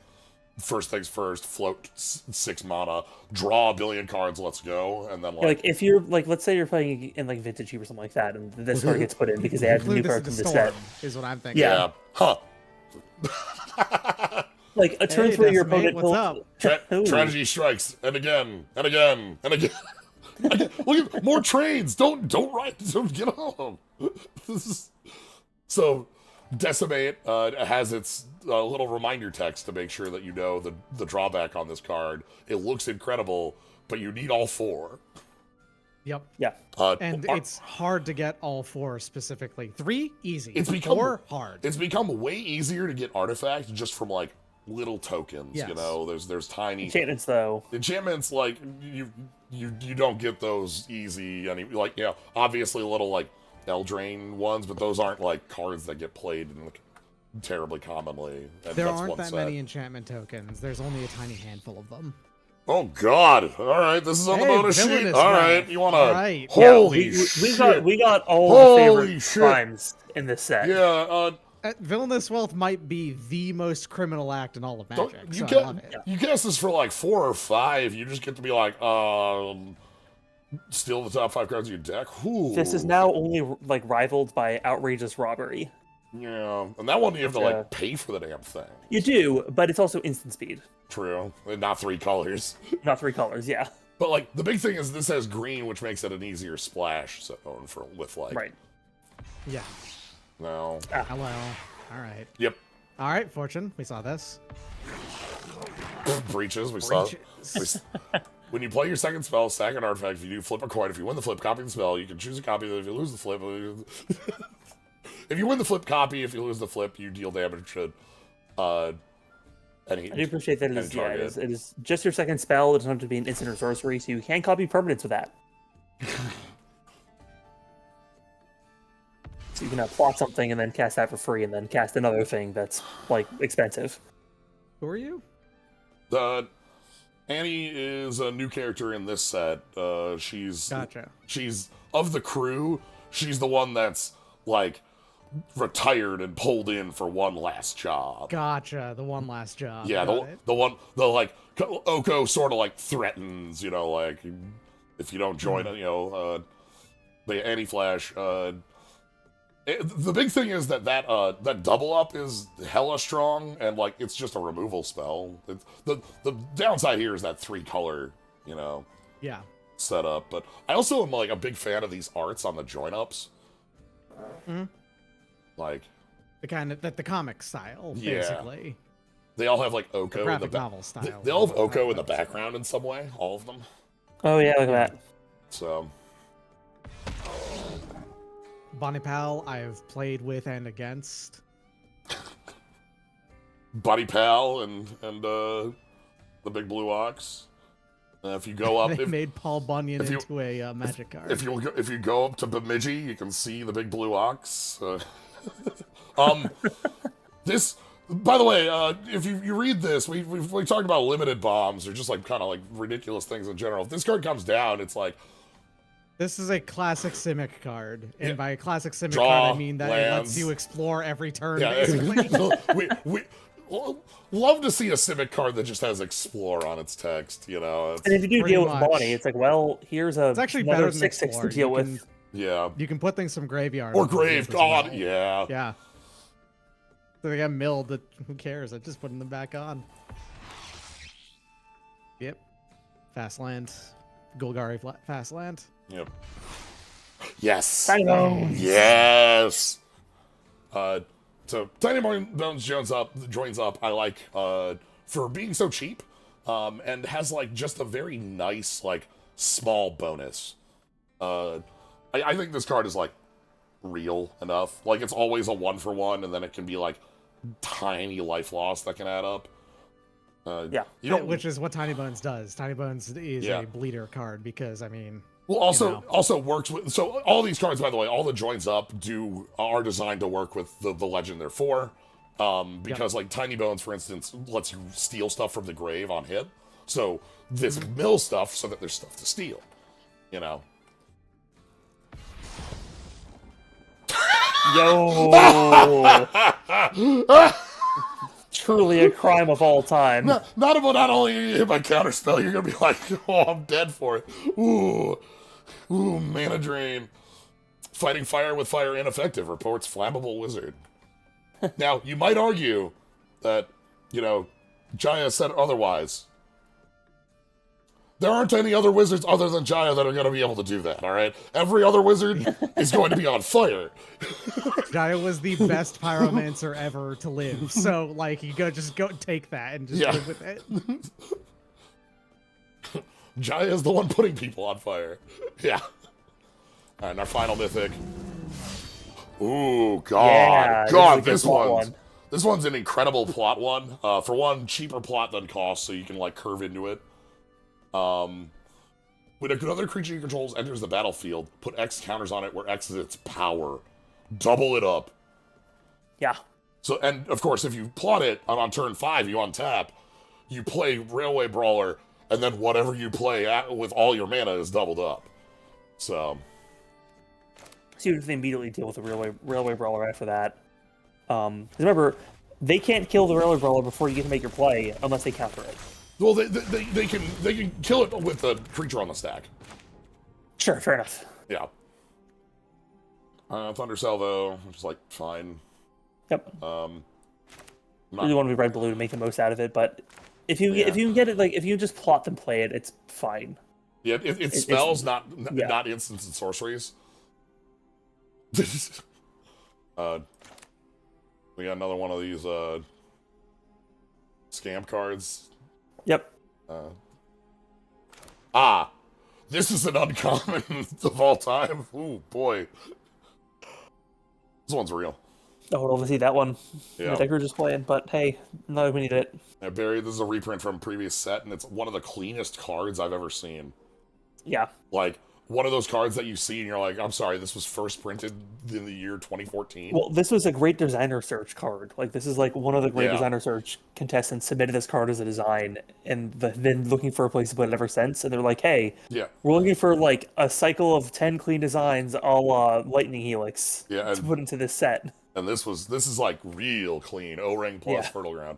first things first, float 6 mana, draw a billion cards, let's go, and then if you're let's say you're playing in Vintage or something like that, and this card gets put in because they add new cards in the set. Is what I'm thinking. Yeah. Huh. A turn 3 your opponent what's up? Tragedy strikes, and again, and again, and again. Look at more trades. Don't get on them. So, Decimate has its little reminder text to make sure that you know the drawback on this card. It looks incredible, but you need all 4. Yep. Yeah. And it's hard to get all 4 specifically. 3, easy. It's become 4, hard. It's become way easier to get artifacts just from little tokens. Yes. There's tiny enchantments though. Enchantments you don't get those easy. Obviously little Eldraine ones, but those aren't cards that get played terribly commonly. And there that's aren't one that set. many enchantment tokens. There's only a tiny handful of them. Oh God! All right, this is on the bonus sheet. Villainous All Wrath. right, you want to? All right. Holy we shit! We got all Holy the favorite shit. crimes in this set. Yeah. Villainous Wealth might be the most criminal act in all of Magic. You I love it. You cast this for 4 or 5. You just get to be steal the top 5 cards of your deck. Ooh. This is now only rivaled by Outrageous Robbery. Yeah, and that one you have to pay for the damn thing. You do, but it's also instant speed. True, and not 3 colors. Not 3 colors, yeah. But the big thing is this has green, which makes it an easier splash zone with right. Yeah. No. Hello. All right. Yep. All right, Fortune. We saw this. Breaches. We saw. When you play your second spell, sack an artifact. If you do, flip a coin. If you win the flip, copy the spell. You can choose a copy. If you lose the flip, if you win the flip, copy. If you lose the flip, you deal damage to any I do appreciate that any target. it is just your second spell. It doesn't have to be an instant or sorcery, so you can copy permanents with that. So you can plot something and then cast that for free, and then cast another thing that's like expensive. Who are you? Annie is a new character in this set. She's of the crew. She's the one that's like retired and pulled in for one last job. Gotcha. The one last job. Yeah, the like Oko sort of like threatens, like if you don't join, the Annie Flash. The big thing is that double up is hella strong, and like it's just a removal spell. The downside here is that 3-color, Yeah. setup. But I also am like a big fan of these arts on the join ups. Mm-hmm. Like the kind of the comic style, basically. They all have like Oko in the novel style. They all have Oko in the background in some way. All of them. Oh yeah, look at that. So. Bonnie Pal, I've played with and against. Buddy Pal and the Big Blue Ox. If you go up, they made Paul Bunyan into a magic card. If you go up to Bemidji, you can see the Big Blue Ox. This, by the way, if you read this, we talked about limited bombs or just like kind of like ridiculous things in general. If this card comes down, it's like. This is a classic Simic card, and by a classic Simic card, I mean that it lets you explore every turn. Yeah, we love to see a Simic card that just has Explore on its text, And if you do deal with Bonnie, it's like, well, here's it's actually better than 6/6 to deal with. Yeah. You can put things from graveyard. Or Grave God, yeah. Yeah. So they got milled, but who cares? I'm just putting them back on. Yep. Fast land. Golgari fast land. Yep. Yes. Tiny Bones. Yes. So Tiny Bones joins up. I like for being so cheap, and has like just a very nice like small bonus. I think this card is like real enough. Like it's always a 1-for-1, and then it can be like tiny life loss that can add up. Which is what Tiny Bones does. Tiny Bones is a bleeder card because well, also works with. So all these cards, by the way, all the joins up are designed to work with the legend they're for, because like Tiny Bones, for instance, lets you steal stuff from the grave on hit. So this mill stuff so that there's stuff to steal, Yo. Truly a crime of all time. Not only you hit my counterspell, you're gonna be like, oh, I'm dead for it. Ooh, mana drain. Fighting fire with fire ineffective. Reports flammable wizard. Now you might argue that Jaya said otherwise. There aren't any other wizards other than Jaya that are going to be able to do that, all right? Every other wizard is going to be on fire. Jaya was the best pyromancer ever to live. So, like, you just go take that and just live with it. Jaya is the one putting people on fire. Yeah. All right, and our final mythic. Ooh, God. Yeah, this one's an incredible plot one. For one, cheaper plot than cost, so you can, like, curve into it. When another creature you controls enters the battlefield, put X counters on it where X is its power. Double it up. Yeah. So, and of course, if you plot it on turn 5, you untap, you play Railway Brawler, and then whatever you play with all your mana is doubled up. So see if they immediately deal with the Railway Brawler after that. Remember, they can't kill the Railway Brawler before you get to make your play unless they counter it. Well, they can kill it with the creature on the stack. Sure, fair enough. Yeah. Thunder Salvo, which is like fine. Yep. Really want to be red blue to make the most out of it, but if you can get it, like if you just plot and play it, it's fine. Yeah, it's spells, not instants and sorceries. We got another one of these scam cards. Yep. This is an uncommon of all time. Ooh, boy. This one's real. I would love to see that one. Yeah. The Decker just playing, but hey, no, we need it. Now, Barry, this is a reprint from a previous set, and it's one of the cleanest cards I've ever seen. Yeah. Like, one of those cards that you see and you're like, I'm sorry, this was first printed in the year 2014. Well, this was a great designer search card. Like, this is like one of the great designer search contestants submitted this card as a design, and been looking for a place to put it ever since. And they're like, hey, we're looking for like a cycle of 10 clean designs, a la Lightning Helix, to put into this set. And this is like real clean. O-ring plus Fertile Ground.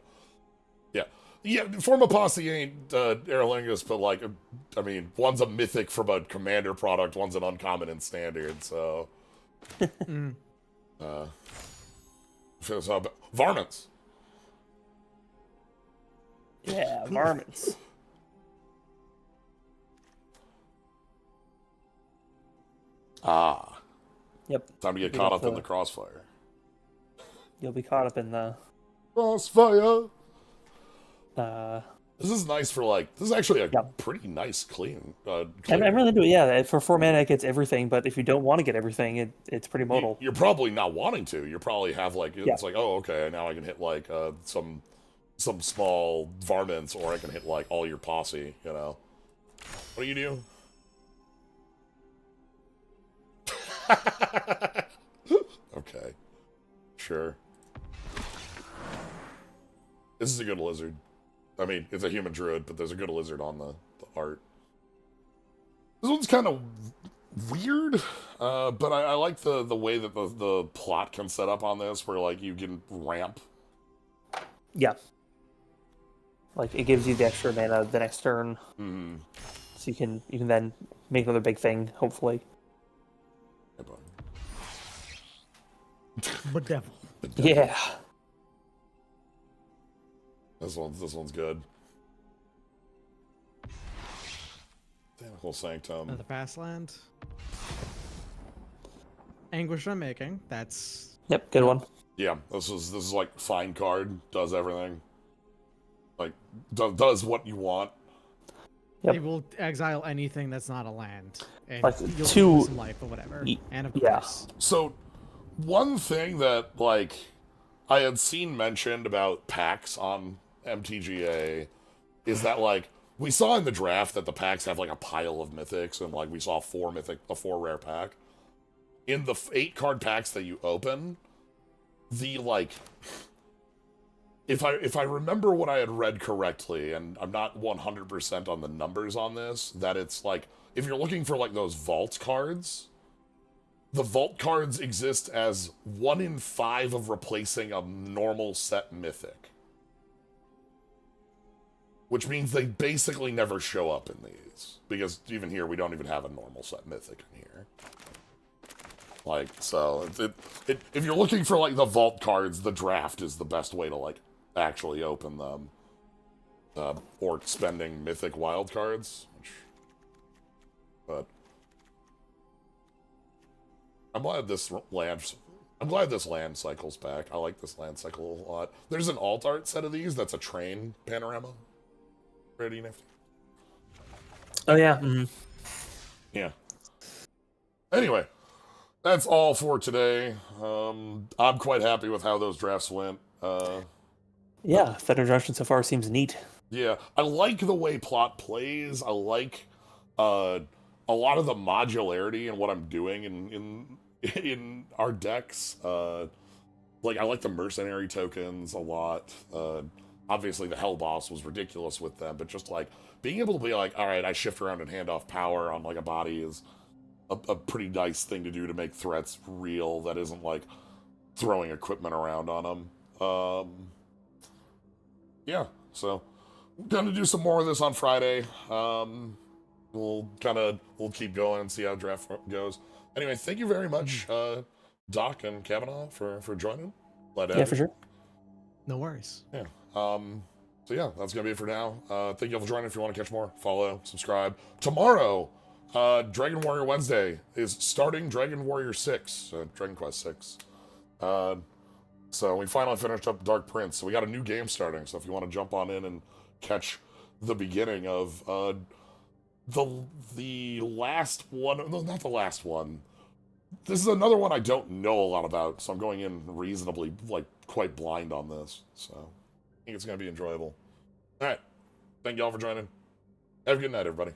Yeah, Forma Posse ain't Aerolingus, but like, I mean, one's a mythic from a commander product, one's an uncommon in standard, so. Varmints. Yeah, varmints. Yep. Time to get caught up in the crossfire. You'll be caught up in the crossfire. This is nice for like. This is actually a pretty nice clean. I'm really into it. Yeah, for 4 mana it gets everything, but if you don't want to get everything, it's pretty modal. You're probably not wanting to. You probably have like it's like, oh, okay, now I can hit like some small varmints, or I can hit like all your posse. You know, what do you do? Okay, sure. This is a good lizard. I mean, it's a human druid, but there's a good lizard on the art. This one's kind of weird, but I like the way that the plot can set up on this, where like you can ramp. Yeah. Like it gives you the extra mana the next turn, so you can then make another big thing, hopefully. But devil. Yeah. This one's good. Tentacle Sanctum. Another fast land. Anguish Unmaking. That's good one. Yeah, this is like fine card, does everything. Like does what you want. It will exile anything that's not a land, and like you'll lose some life or whatever. And of course. So, one thing that like I had seen mentioned about packs on MTGA is that like we saw in the draft that the packs have like a pile of mythics, and like we saw a 4 rare pack. In the 8 card packs that you open, the like if I remember what I had read correctly, and I'm not 100% on the numbers on this, that it's like if you're looking for like those vault cards, the vault cards exist as 1 in 5 of replacing a normal set mythic. Which means they basically never show up in these. Because even here, we don't even have a normal set mythic in here. Like, so, if you're looking for, like, the vault cards, the draft is the best way to, like, actually open them. Or spending mythic wild cards. But I'm glad this land cycle's back. I like this land cycle a lot. There's an alt art set of these that's a train panorama. Pretty nifty. Oh yeah. Yeah. Anyway, that's all for today. I'm quite happy with how those drafts went. Yeah, Thunder Junction so far seems neat. Yeah, I like the way plot plays. I like a lot of the modularity in what I'm doing in our decks. Like I like the mercenary tokens a lot. Obviously, the Hell Boss was ridiculous with them, but just, like, being able to be like, all right, I shift around and hand off power on, like, a body is a pretty nice thing to do to make threats real that isn't, like, throwing equipment around on them. Yeah, so we're going to do some more of this on Friday. We'll keep going and see how draft goes. Anyway, thank you very much, Doc and Kabanaw, for joining. Yeah, for sure. No worries. Yeah. So yeah, that's gonna be it for now. Thank you all for joining. If you want to catch more, follow, subscribe. Tomorrow, Dragon Warrior Wednesday is starting Dragon Warrior 6, Dragon Quest 6. So we finally finished up Dark Prince, so we got a new game starting. So if you want to jump on in and catch the beginning of the last one, no, not the last one, This is another one I don't know a lot about, so I'm going in reasonably, like, quite blind on this. So, I think it's going to be enjoyable. All right. Thank y'all for joining. Have a good night, everybody.